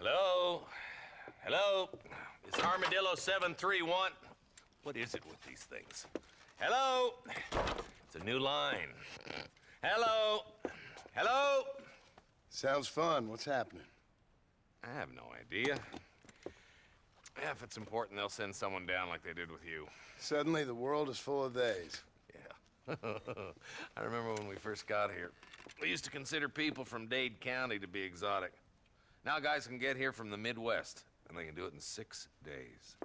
Hello? Hello? It's Armadillo 731. What is it with these things? Hello? It's a new line. Hello? Hello? Sounds fun. What's happening? I have no idea. Yeah, if it's important, they'll send someone down like they did with you. Suddenly, the world is full of theys. Yeah. I remember when we first got here. We used to consider people from Dade County to be exotic. Now guys can get here from the Midwest, and they can do it in 6 days.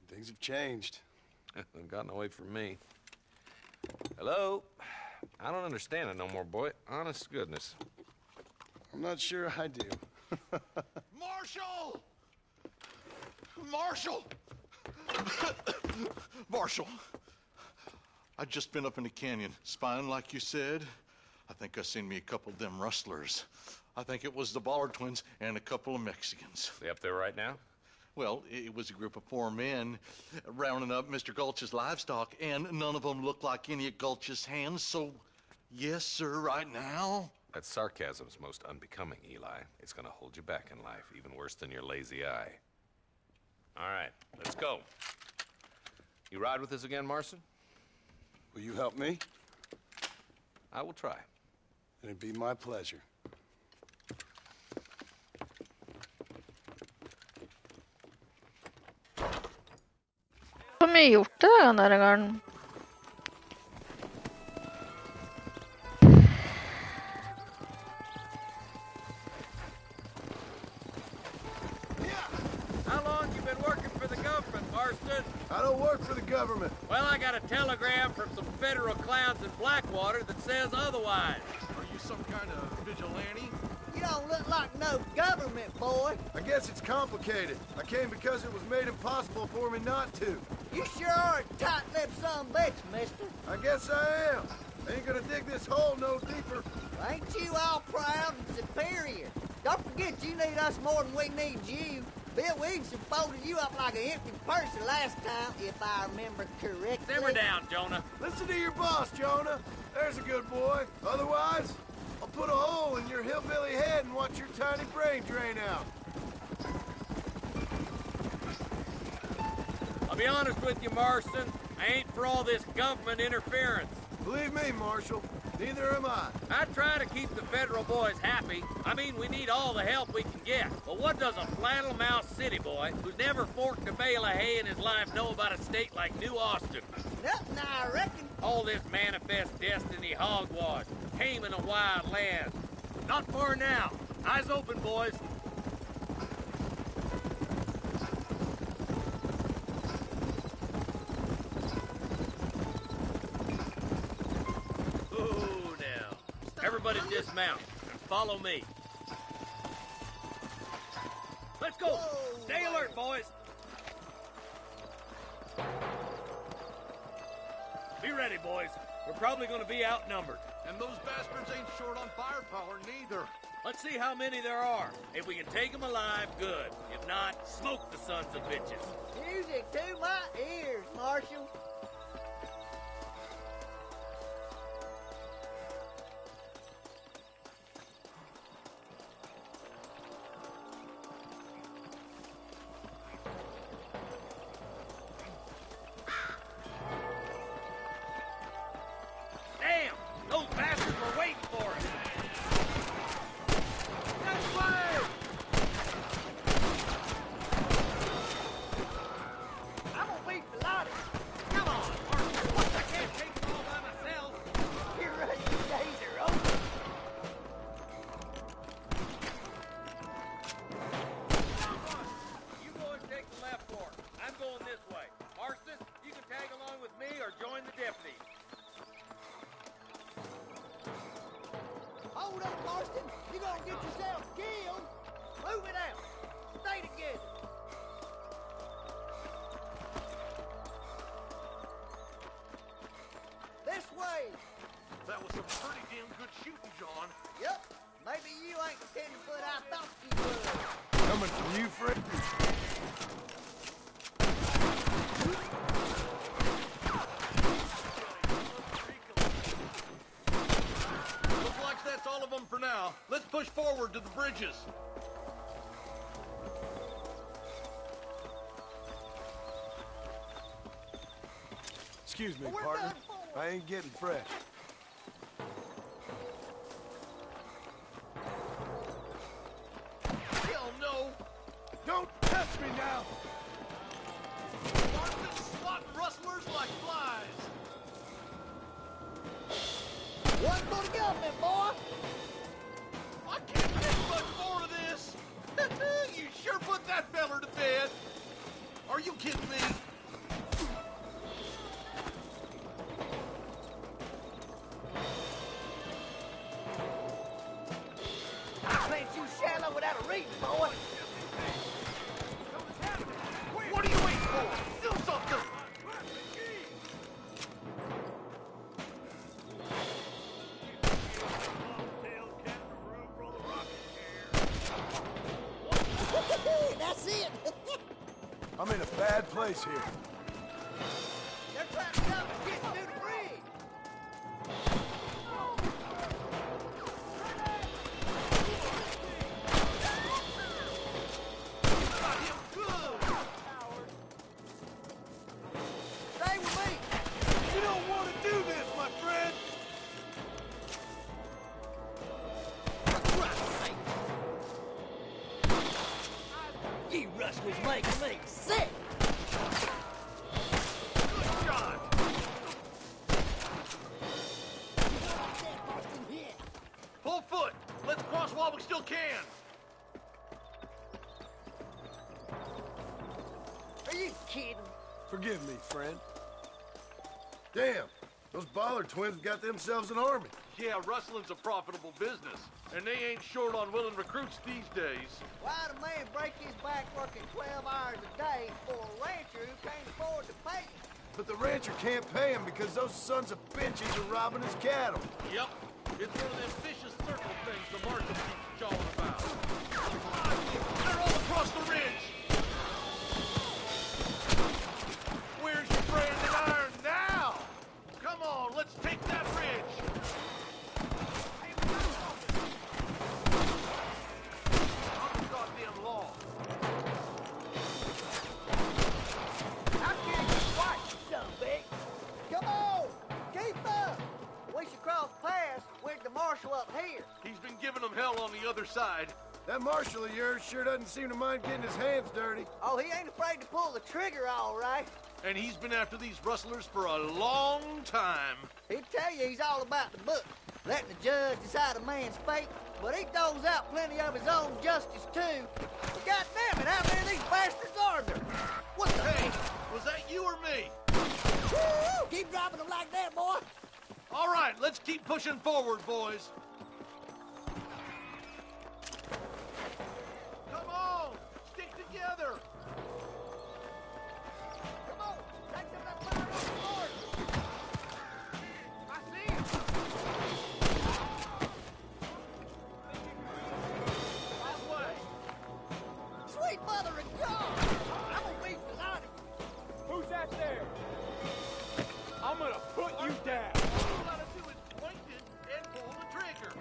Things have changed. They've gotten away from me. Hello? I don't understand it no more, boy. Honest to goodness. I'm not sure I do. Marshall! Marshall! Marshall! I just been up in the canyon, spying like you said. I think I seen me a couple of them rustlers. I think it was the Ballard twins and a couple of Mexicans. They up there right now? Well, it was a group of 4 men rounding up Mr. Gulch's livestock, and none of them looked like any of Gulch's hands, so yes, sir, right now. That sarcasm's most unbecoming, Eli. It's gonna hold you back in life, even worse than your lazy eye. All right, let's go. You ride with us again, Marston? Will you help me? I will try. It'd be my pleasure. Har de gjort det den där gången? How long you been working for the government, Marston? I don't work for the government. Well, I got a telegram from some federal clowns in Blackwater that says otherwise. Are you some kind of vigilante? You don't look like no government, boy. I guess it's complicated. I came because it was made impossible for me not to. You sure are a tight-lipped son of a bitch, mister. I guess I am. Ain't gonna dig this hole no deeper. Ain't you all proud and superior? Don't forget you need us more than we need you. Bill Williamson folded you up like an empty purse the last time, if I remember correctly. Simmer down, Jonah. Listen to your boss, Jonah. There's a good boy. Otherwise, I'll put a hole in your hillbilly head and watch your tiny brain drain out. I'll be honest with you, Marston. I ain't for all this government interference. Believe me, Marshal, neither am I. I try to keep the federal boys happy. I mean, we need all the help we can get. But what does a flannel-mouthed city boy who's never forked a bale of hay in his life know about a state like New Austin? Nothing, I reckon. All this manifest destiny hogwash, taming a wild land. Not far now. Eyes open, boys. Ooh, now. Everybody dismount and follow me. Let's go. Stay alert, boys. Be ready, boys. We're probably going to be outnumbered. And those bastards ain't short on firepower, neither. Let's see how many there are. If we can take them alive, good. If not, smoke the sons of bitches. Music to my ears, Marshal. Damn! Those bastards were waiting for us. This way! I'm gonna be delighted. Come on, Marshal. I can't take them all by myself. You're ready, your days are over. You boys take the left fork. I'm going this way. Marston, you can tag along with me or join the deputies. Hold up, Marston. You're gonna get yourself killed. Move it out. Stay together. This way. That was some pretty damn good shooting, John. Yep. Maybe you ain't the tenderfoot I thought you was. Coming from you, Fred? Looks like that's all of them for now. Let's push forward to the bridges. Excuse me, We're partner. done for. I ain't getting fresh. Hell no! Don't test me now! Marston's swatting rustlers like flies. One for the government, boy. I can't take much more of this. You sure put that feller to bed. Are you kidding me? I plant you shallow without a reason, boy. What are you waiting for? Do something! That's it. I'm in a bad place here. They're trying to stop us getting through the bridge. Stay with me. You don't want to do this, my friend. You rustlers making me sick. Good shot. Full foot. Let's cross while we still can. Are you kidding? Forgive me, friend. Damn, those Bollard twins got themselves an army. Yeah, rustling's a profitable business, and they ain't short on willing recruits these days. Why'd a man break his back working 12 hours a day for a rancher who can't afford to pay him? But the rancher can't pay him because those sons of bitches are robbing his cattle. Yep, it's one of them vicious circle things the marshal keeps jawing about. They're all across the ridge. Where's your branded iron now? Come on, let's take that ridge. I'm the goddamn law. I can't get quiet, you son of a bitch. Come on, keep up. We should cross paths with the marshal up here. He's been giving them hell on the other side. That marshal of yours sure doesn't seem to mind getting his hands dirty. Oh, he ain't afraid to pull the trigger, all right. And he's been after these rustlers for a long time. He'd tell you he's all about the book, letting the judge decide a man's fate, but he throws out plenty of his own justice, too. But goddamn it, how many of these bastards are there? What the Hey, was that you or me? Woo! Keep dropping them like that, boy. All right, let's keep pushing forward, boys. Come on, stick together. Come on, take some of that fire off the board. I see him. That way. Sweet mother of God! I'm gonna be delighted. Who's that there? I'm gonna put you down. All you gotta do is point it and pull the trigger.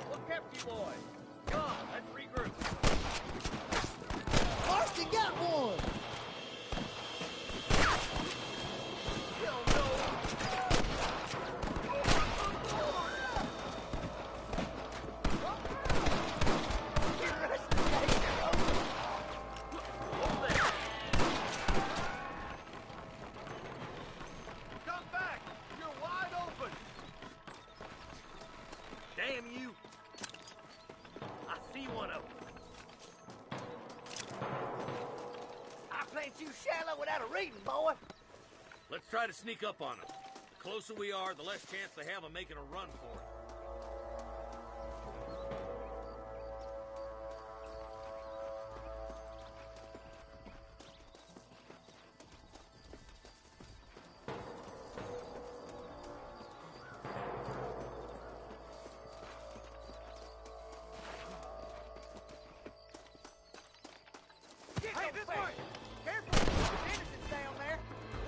What kept you, boy? Come on, let's regroup. Marston got one. Hell no. Come back. You're wide open. Damn you. I see one of them. I plant you shallow without a reading, boy. Let's try to sneak up on them. The closer we are, the less chance they have of making a run for it. Hey, this way. Careful, there's innocents down there.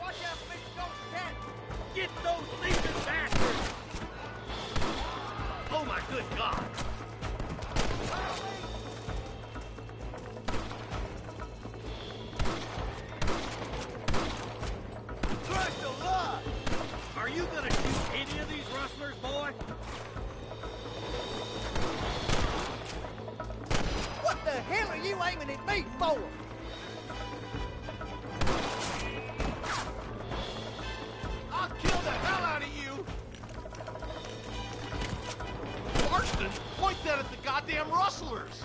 Watch out for Mr. Ghost cat. Get those thieving bastards! Oh my good God! Christ alive! Are you gonna shoot any of these rustlers, boy? What the hell are you aiming at me for? I'll kill the hell out of you. Marston, point that at the goddamn rustlers.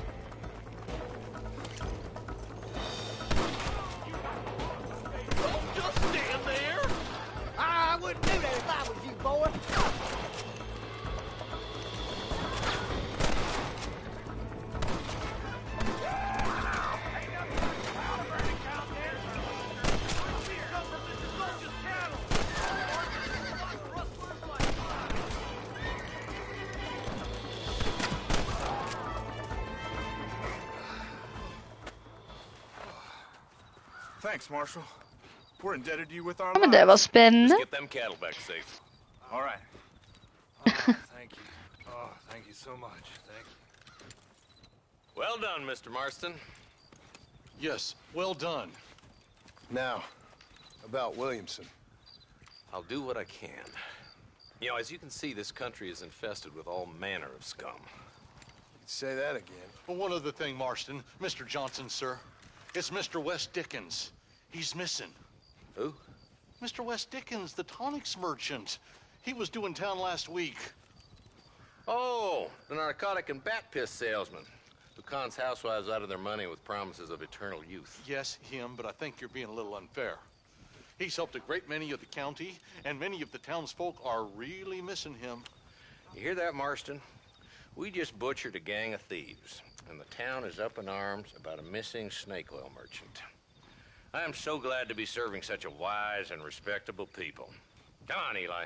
Thanks, Marshal. We're indebted to you with our Ja, men det var spennende. Just get them cattle back safe. All right. Oh, thank you. Oh, thank you so much. Thank you. Well done, Mr. Marston. Yes, well done. Now, about Williamson. I'll do what I can. You know, as you can see, this country is infested with all manner of scum. Say that again. Well, one other thing, Marston. Mr. Johnson, sir. It's Mr. West Dickens. He's missing. Who? Mr. West Dickens, the tonics merchant. He was due in town last week. Oh, the narcotic and bat piss salesman who cons housewives out of their money with promises of eternal youth. Yes, him, but I think you're being a little unfair. He's helped a great many of the county, and many of the townsfolk are really missing him. You hear that, Marston? We just butchered a gang of thieves, and the town is up in arms about a missing snake oil merchant. I am so glad to be serving such a wise and respectable people. Come on, Eli.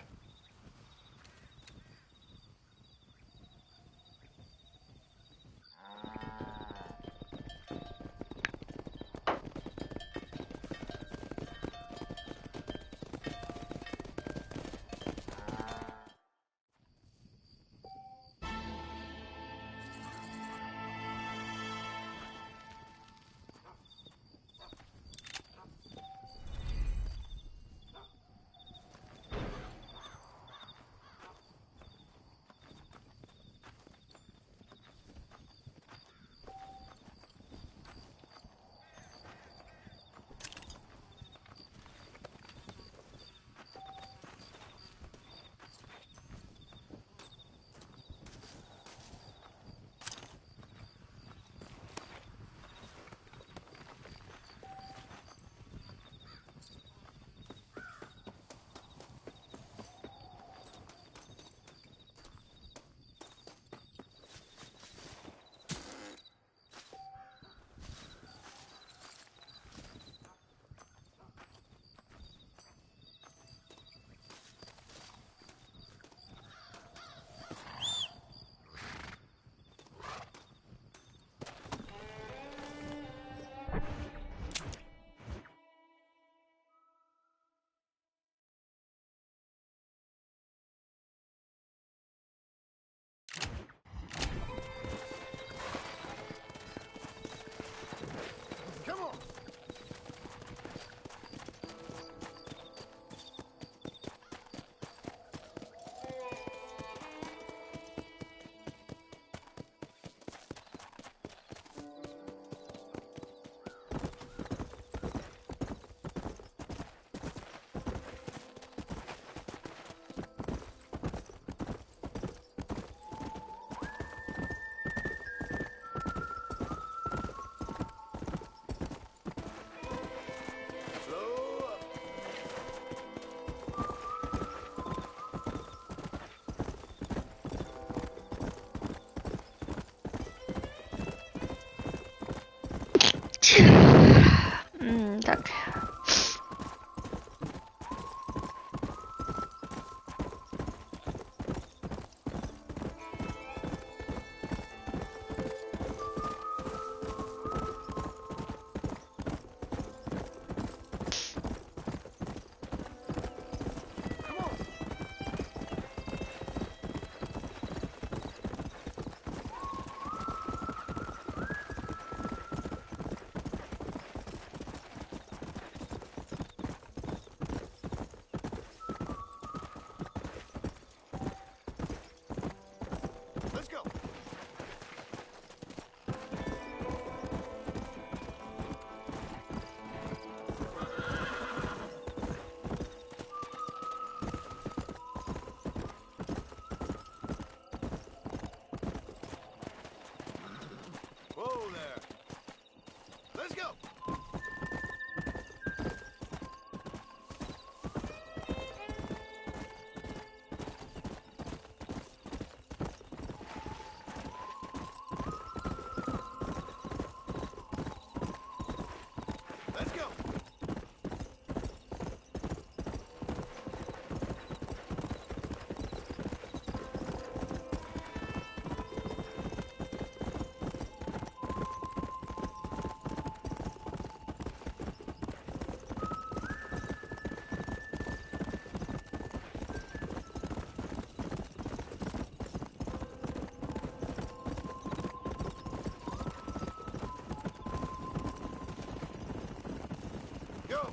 Go!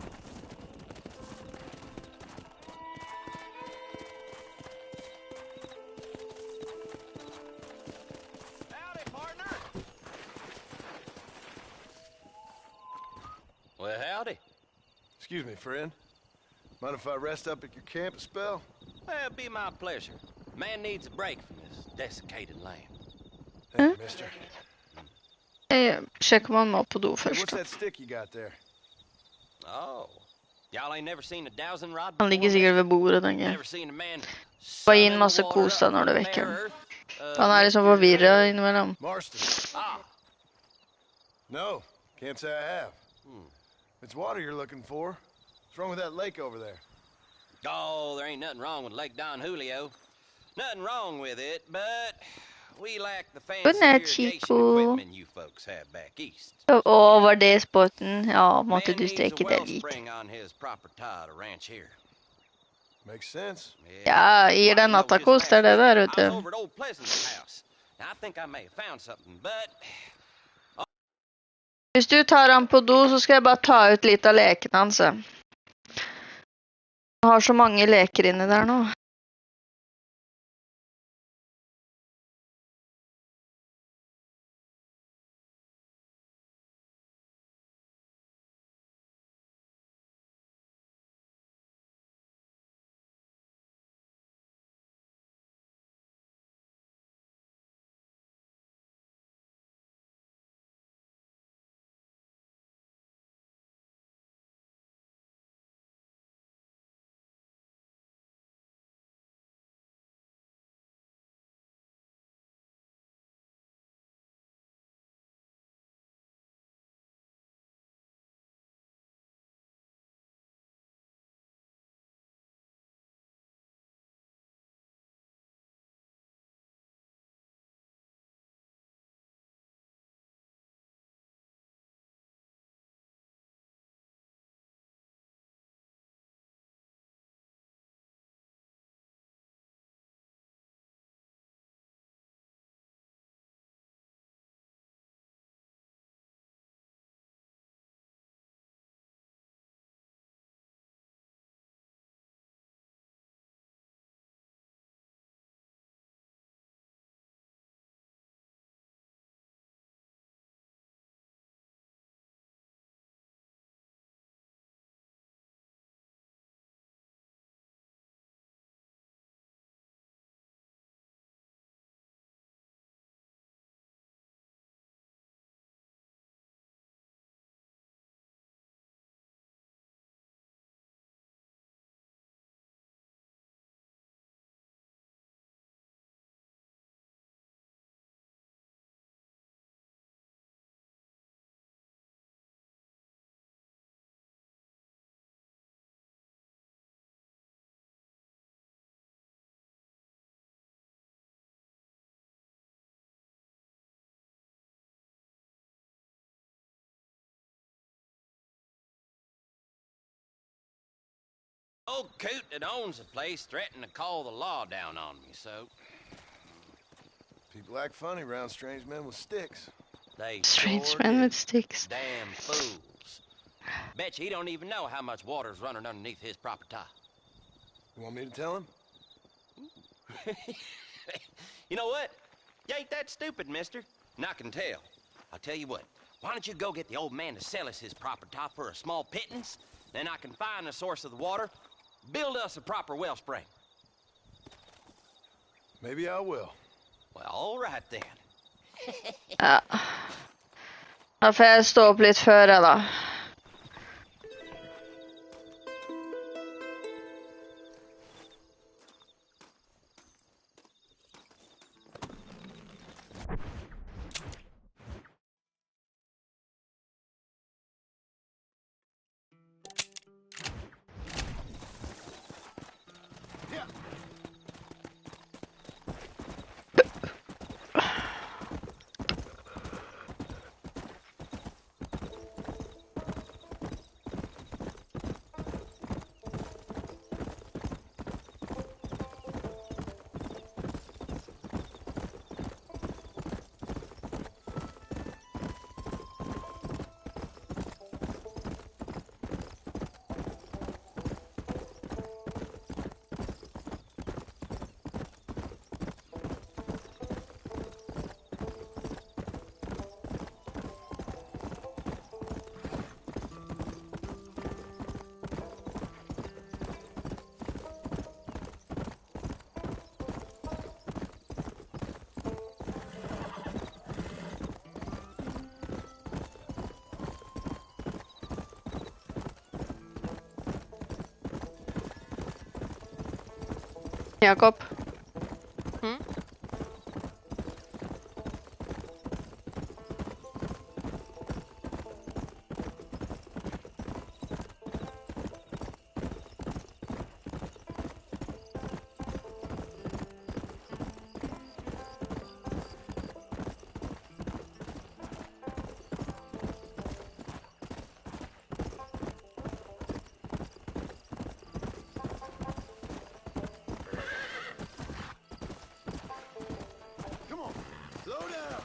Howdy, partner! Well, howdy. Excuse me, friend. Mind if I rest up at your camp a spell? Well, it'd be my pleasure. Man needs a break from this desiccated land. Thank you, mister. Försöker man mat på do Hey, först. what's that stick you got there? Oh. Y'all ain't never seen a dowsing rod Han ligger säkert vid bordet, den grejen. Never seen a man Bara in massa kosa när du väcker. Han är liksom förvirrad inemellan. Marston. No, can't say I have. It's water you're looking for. What's wrong with that lake over there? Oh, there ain't nothing wrong with Lake Don Julio. Nothing wrong with it, but we lack the fancy Good night, irrigation Chico. equipment you folks have back east. Åh, var det spotten? Ja, måtte du Man needs a sträcka det dit. wellspring on his proper tie to ranch here. Makes sense. Ja, i denna tacos där det där I was ute. over at Old Pleasant's house. Now, I think I may have found something, but Hvis du tar han på do så ska jag bara ta ut lite av leken hans. Jag har så många leker inne där nu. old coot that owns the place threatened to call the law down on me, so... People act funny around strange men with sticks. They Strange sure men do. with sticks. Damn fools. Bet you he don't even know how much water's running underneath his proper tie. You want me to tell him? You know what? You ain't that stupid, mister. And I can tell. I'll tell you what. Why don't you go get the old man to sell us his proper tie for a small pittance? Then I can find the source of the water, build us a proper wellspring. Maybe I will. Well, all right then. Ja. Då får jag stå upp lite före då. Jakob. Come on, slow down.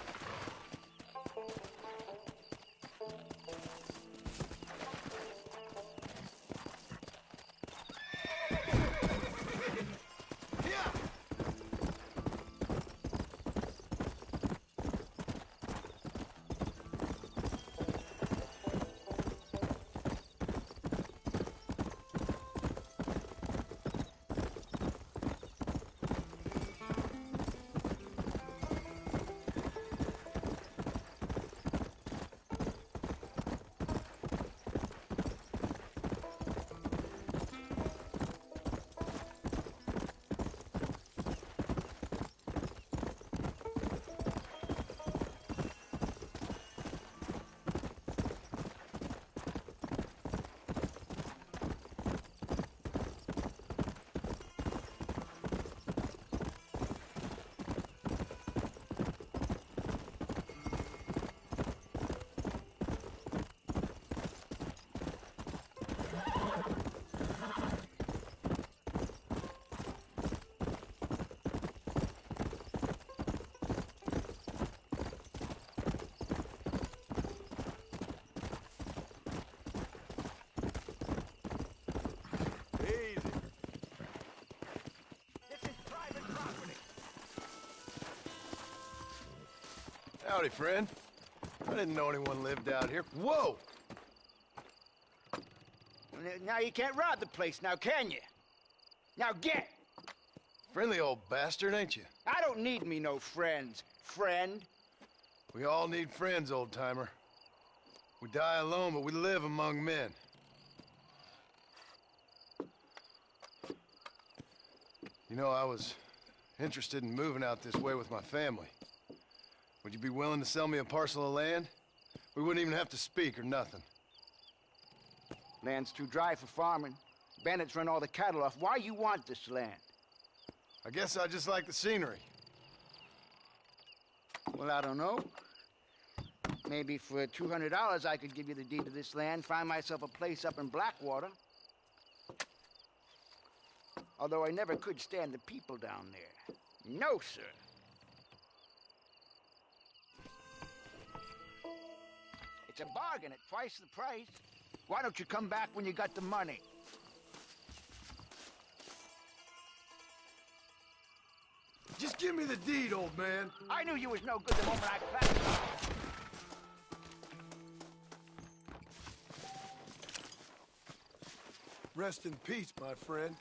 Howdy, friend. I didn't know anyone lived out here. Whoa! Now you can't rob the place now, can you? Now get! Friendly old bastard, ain't you? I don't need me no friends, friend. We all need friends, old-timer. We die alone, but we live among men. You know, I was interested in moving out this way with my family. Would you be willing to sell me a parcel of land? We wouldn't even have to speak or nothing. Land's too dry for farming. Bandits run all the cattle off. Why you want this land? I guess I just like the scenery. Well, I don't know. Maybe for $200 I could give you the deed to this land, find myself a place up in Blackwater. Although I never could stand the people down there. No, sir. It's a bargain at twice the price. Why don't you come back when you got the money? Just give me the deed, old man. I knew you was no good the moment I clapped you. Rest in peace, my friend.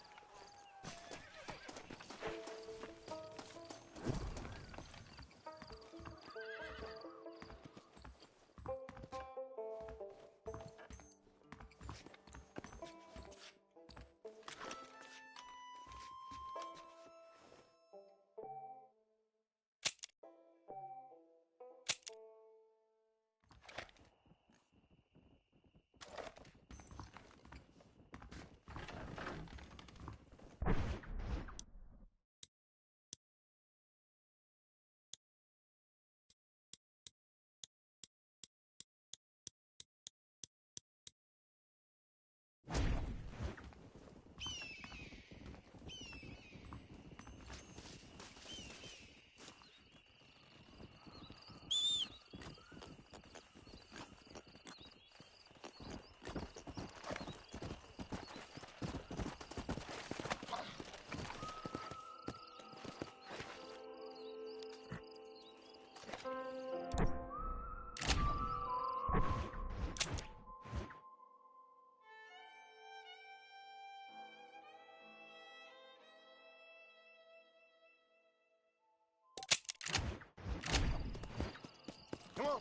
Come on.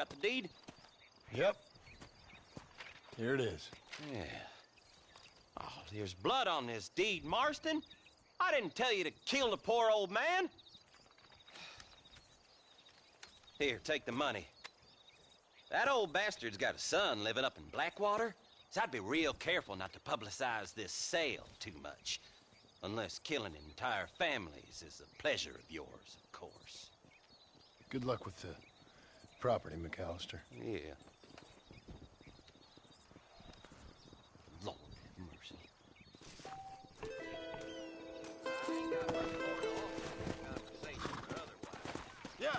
got the deed? Yep. Here it is. Yeah. Oh, there's blood on this deed, Marston. I didn't tell you to kill the poor old man. Here, take the money. That old bastard's got a son living up in Blackwater, so I'd be real careful not to publicize this sale too much. Unless killing entire families is a pleasure of yours, of course. Good luck with the property, McAllister. Yeah. Lord have mercy. Yeah.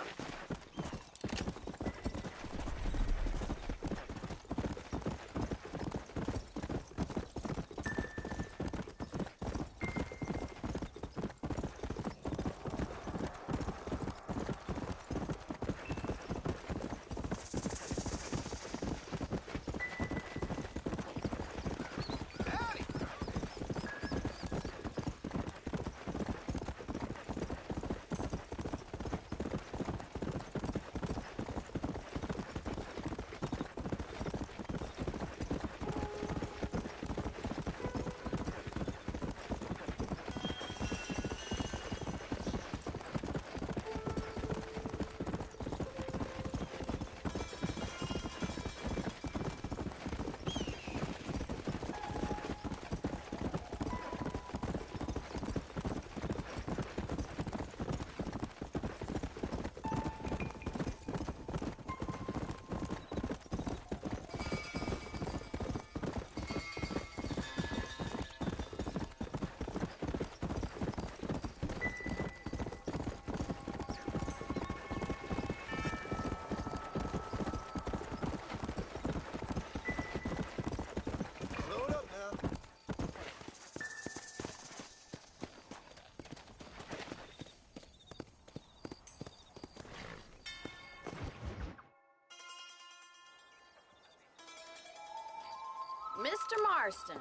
Mr. Marston,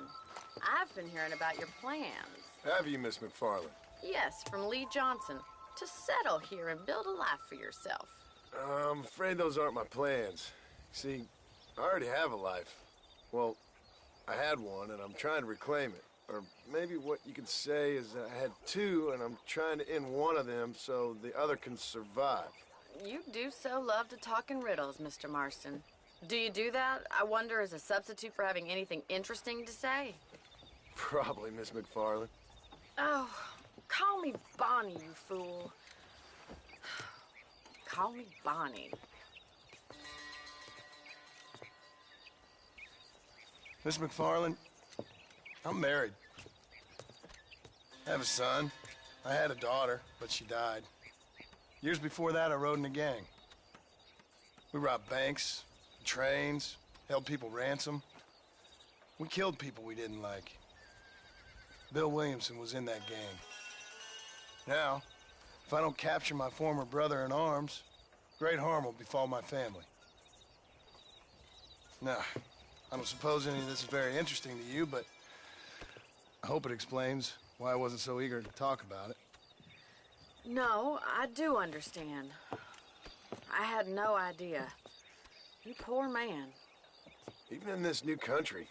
I've been hearing about your plans. Have you, Miss McFarland? Yes, from Lee Johnson. To settle here and build a life for yourself. I'm afraid those aren't my plans. See, I already have a life. Well, I had one, and I'm trying to reclaim it. Or maybe what you could say is that I had two, and I'm trying to end one of them so the other can survive. You do so love to talk in riddles, Mr. Marston. Do you do that, I wonder, as a substitute for having anything interesting to say? Probably, Miss McFarland. Oh, call me Bonnie, you fool. Call me Bonnie. Miss McFarland, I'm married. I have a son. I had a daughter, but she died. Years before that, I rode in a gang. We robbed banks, trains, held people ransom. We killed people we didn't like. Bill Williamson was in that gang. Now, if I don't capture my former brother in arms, great harm will befall my family. Now, I don't suppose any of this is very interesting to you, but I hope it explains why I wasn't so eager to talk about it. No, I do understand. I had no idea. You poor man. Even in this new country,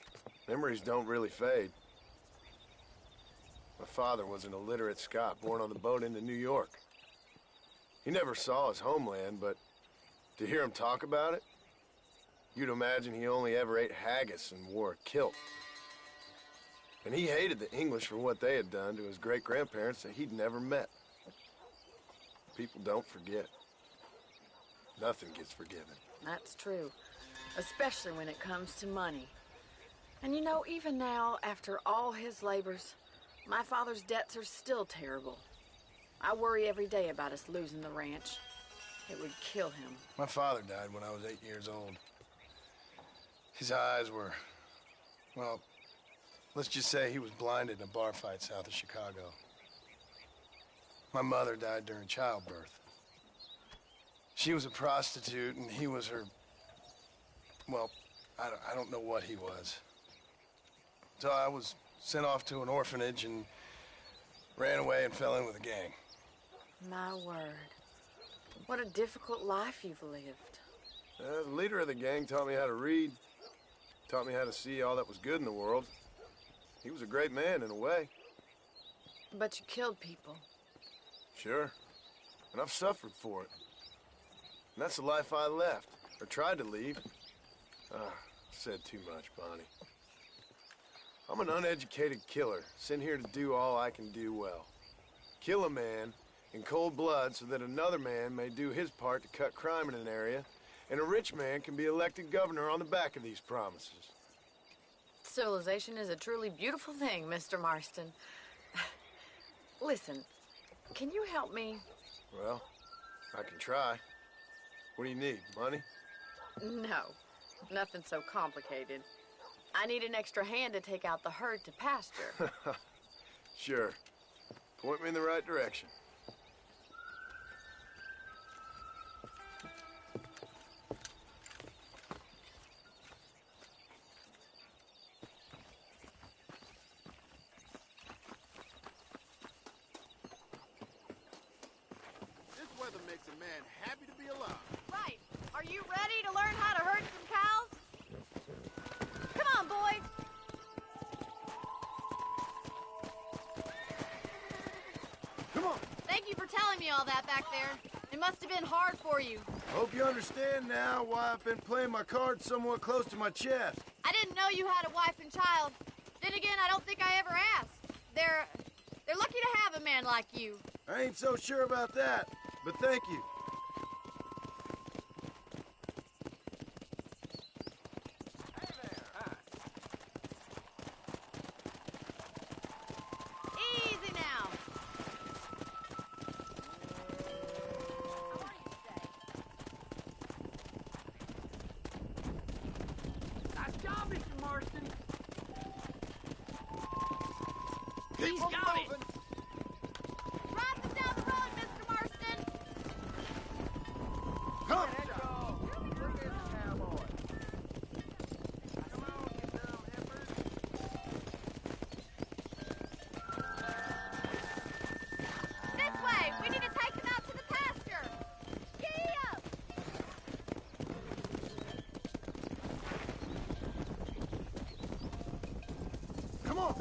memories don't really fade. My father was an illiterate Scot born on the boat into New York. He never saw his homeland, but to hear him talk about it, you'd imagine he only ever ate haggis and wore a kilt. And he hated the English for what they had done to his great-grandparents that he'd never met. People don't forget. Nothing gets forgiven. That's true, especially when it comes to money. And you know, even now, after all his labors, my father's debts are still terrible. I worry every day about us losing the ranch. It would kill him. My father died when I was 8 years old. His eyes were, well, let's just say he was blinded in a bar fight south of Chicago. My mother died during childbirth. She was a prostitute, and he was her, well, I don't know what he was. So I was sent off to an orphanage and ran away and fell in with a gang. My word. What a difficult life you've lived. The leader of the gang taught me how to read, taught me how to see all that was good in the world. He was a great man in a way. But you killed people. Sure. And I've suffered for it. And that's the life I left, or tried to leave. Said too much, Bonnie. I'm an uneducated killer, sent here to do all I can do well. Kill a man in cold blood so that another man may do his part to cut crime in an area, and a rich man can be elected governor on the back of these promises. Civilization is a truly beautiful thing, Mr. Marston. Listen, can you help me? Well, I can try. What do you need, money? No, nothing so complicated. I need an extra hand to take out the herd to pasture. Sure. Point me in the right direction. This weather makes a man happy to be alive. Right. Are you ready to learn how to herd some cows? Come on, boys. Come on. Thank you for telling me all that back there. It must have been hard for you. Hope you understand now why I've been playing my cards somewhat close to my chest. I didn't know you had a wife and child. Then again, I don't think I ever asked. They're lucky to have a man like you. I ain't so sure about that, but thank you. Easy now. Nice job, Mr. Marston. He's got it. Ride them down the road, Mr. Marston. Come. This way. We need to take them out to the pasture. Giddy up. Come on.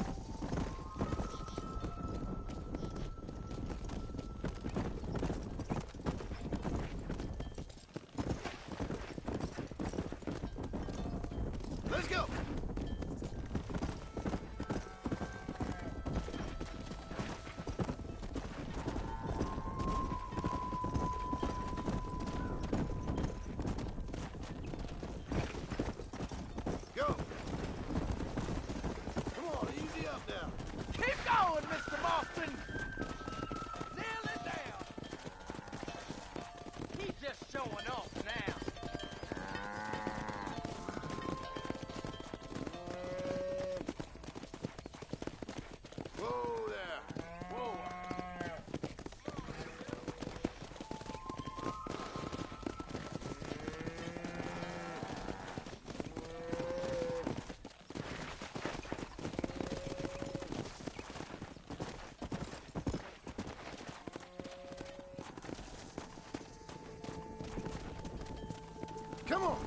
Let's go. Go. Come on, easy up now. Keep going, Mr. Marston. Nail it down. He's just showing off now. Whoa there. Whoa. Come on.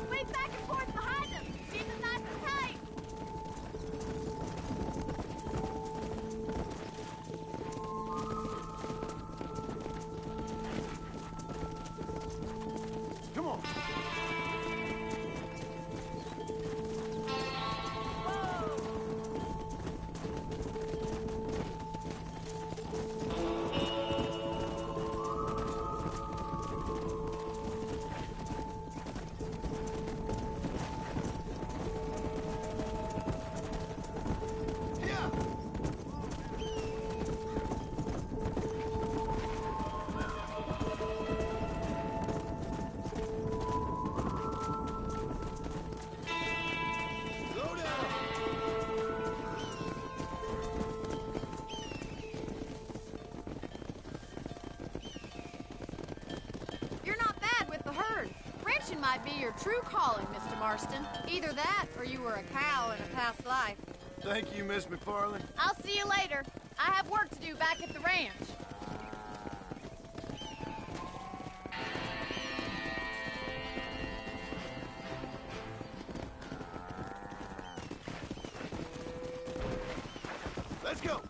Sweep back and forth behind them. Keep them nice and tight. Come on. Yeah. Slow down. You're not bad with the herd. Ranching might be your true calling, Mr. Marston. Either that or you were a cow in a past life. Thank you, Miss McFarland. I'll see you later. I have work to do back at the ranch. Let's go.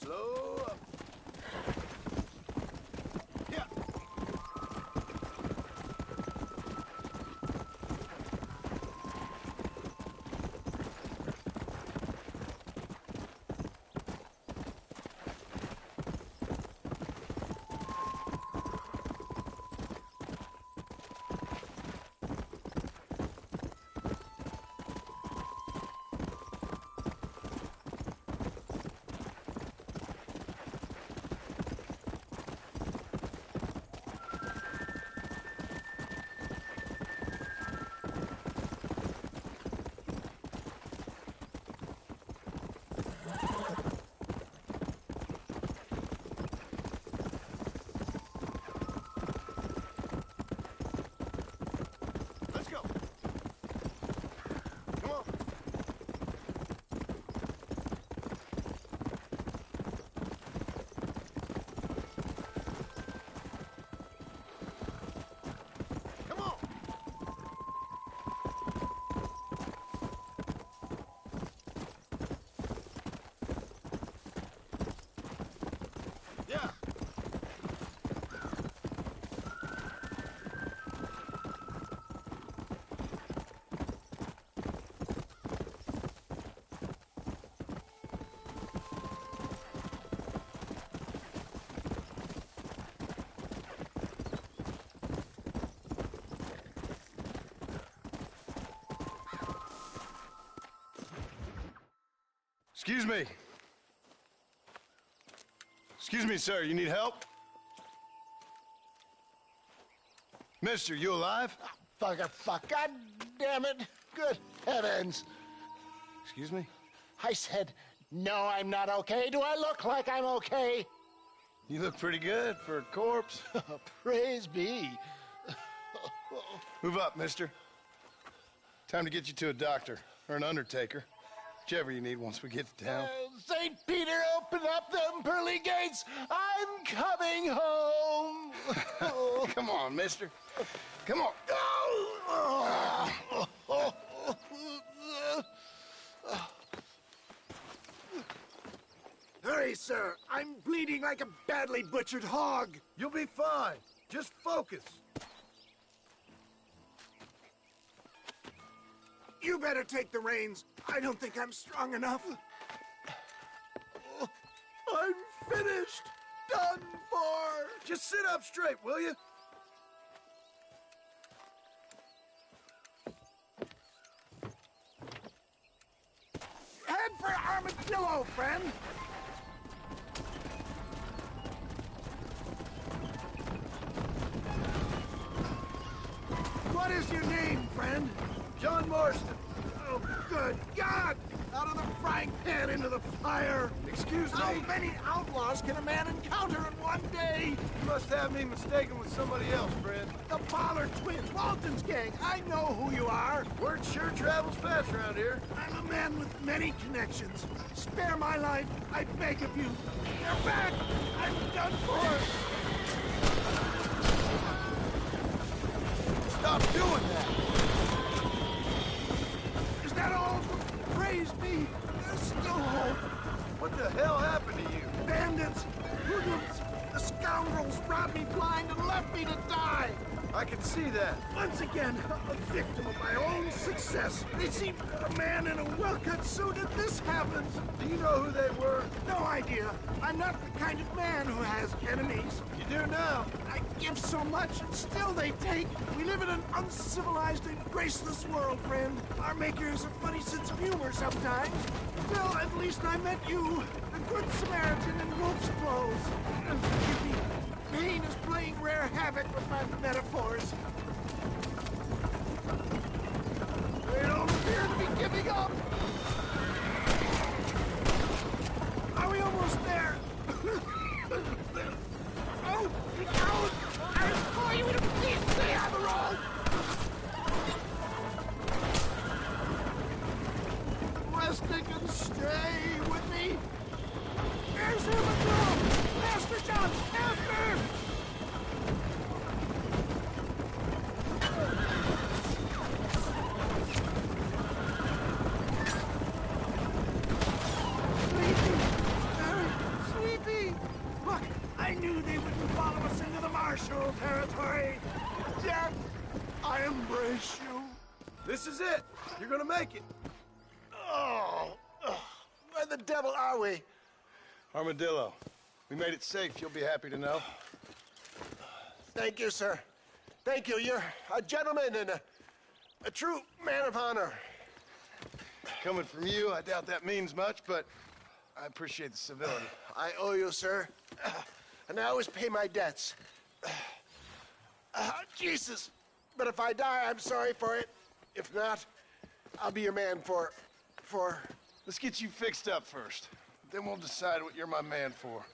Slow up. Yeah. Let's go. Come on. Come on. Yeah. Excuse me. Excuse me, sir. You need help? Mister, you alive? Fuck. God damn it. Good heavens. Excuse me? I said, no, I'm not okay. Do I look like I'm okay? You look pretty good for a corpse. Praise be. Move up, mister. Time to get you to a doctor or an undertaker. Whichever you need once we get to town. St. Peter, open up them pearly gates. I'm coming home. Come on, mister. Come on. Hurry, sir. I'm bleeding like a badly butchered hog. You'll be fine. Just focus. You better take the reins. I don't think I'm strong enough. I'm finished. Done for. Just sit up straight, will you? Head for Armadillo, friend. What is your name, friend? John Marston. Oh, good God! Out of the frying pan into the fire! Excuse me? How many outlaws can a man encounter in one day? You must have me mistaken with somebody else, friend. The Pollard twins, Walton's gang. I know who you are. Word sure travels fast around here. I'm a man with many connections. Spare my life, I beg of you. They're back! I'm done for! Stop doing that! shot me blind and left me to die. I can see that. Once again, a victim of my own success. They seem a man in a well-cut suit and this happens. Do you know who they were? No idea. I'm not the kind of man who has enemies. You do now. I give so much and still they take. We live in an uncivilized and graceless world, friend. Our maker has a funny sense of humor sometimes. Still, at least I met you, the Good Samaritan in wolf's clothes. Forgive me. Pain is playing rare havoc with my metaphors. They don't appear to be giving up. Are we almost there? Oh, you coward! I implore you to please stay on the road! Rustic and stay with me. There's him again! Master John! Master! Sleepy! Look, I knew they wouldn't follow us into the Marshall territory. Jack, I embrace you. This is it. You're gonna make it. Oh, where the devil are we? Armadillo. We made it safe, you'll be happy to know. Thank you, sir. Thank you. You're a gentleman and a true man of honor. Coming from you, I doubt that means much, but I appreciate the civility. I owe you, sir. And I always pay my debts. Jesus. But if I die, I'm sorry for it. If not, I'll be your man for... Let's get you fixed up first. Then we'll decide what you're my man for.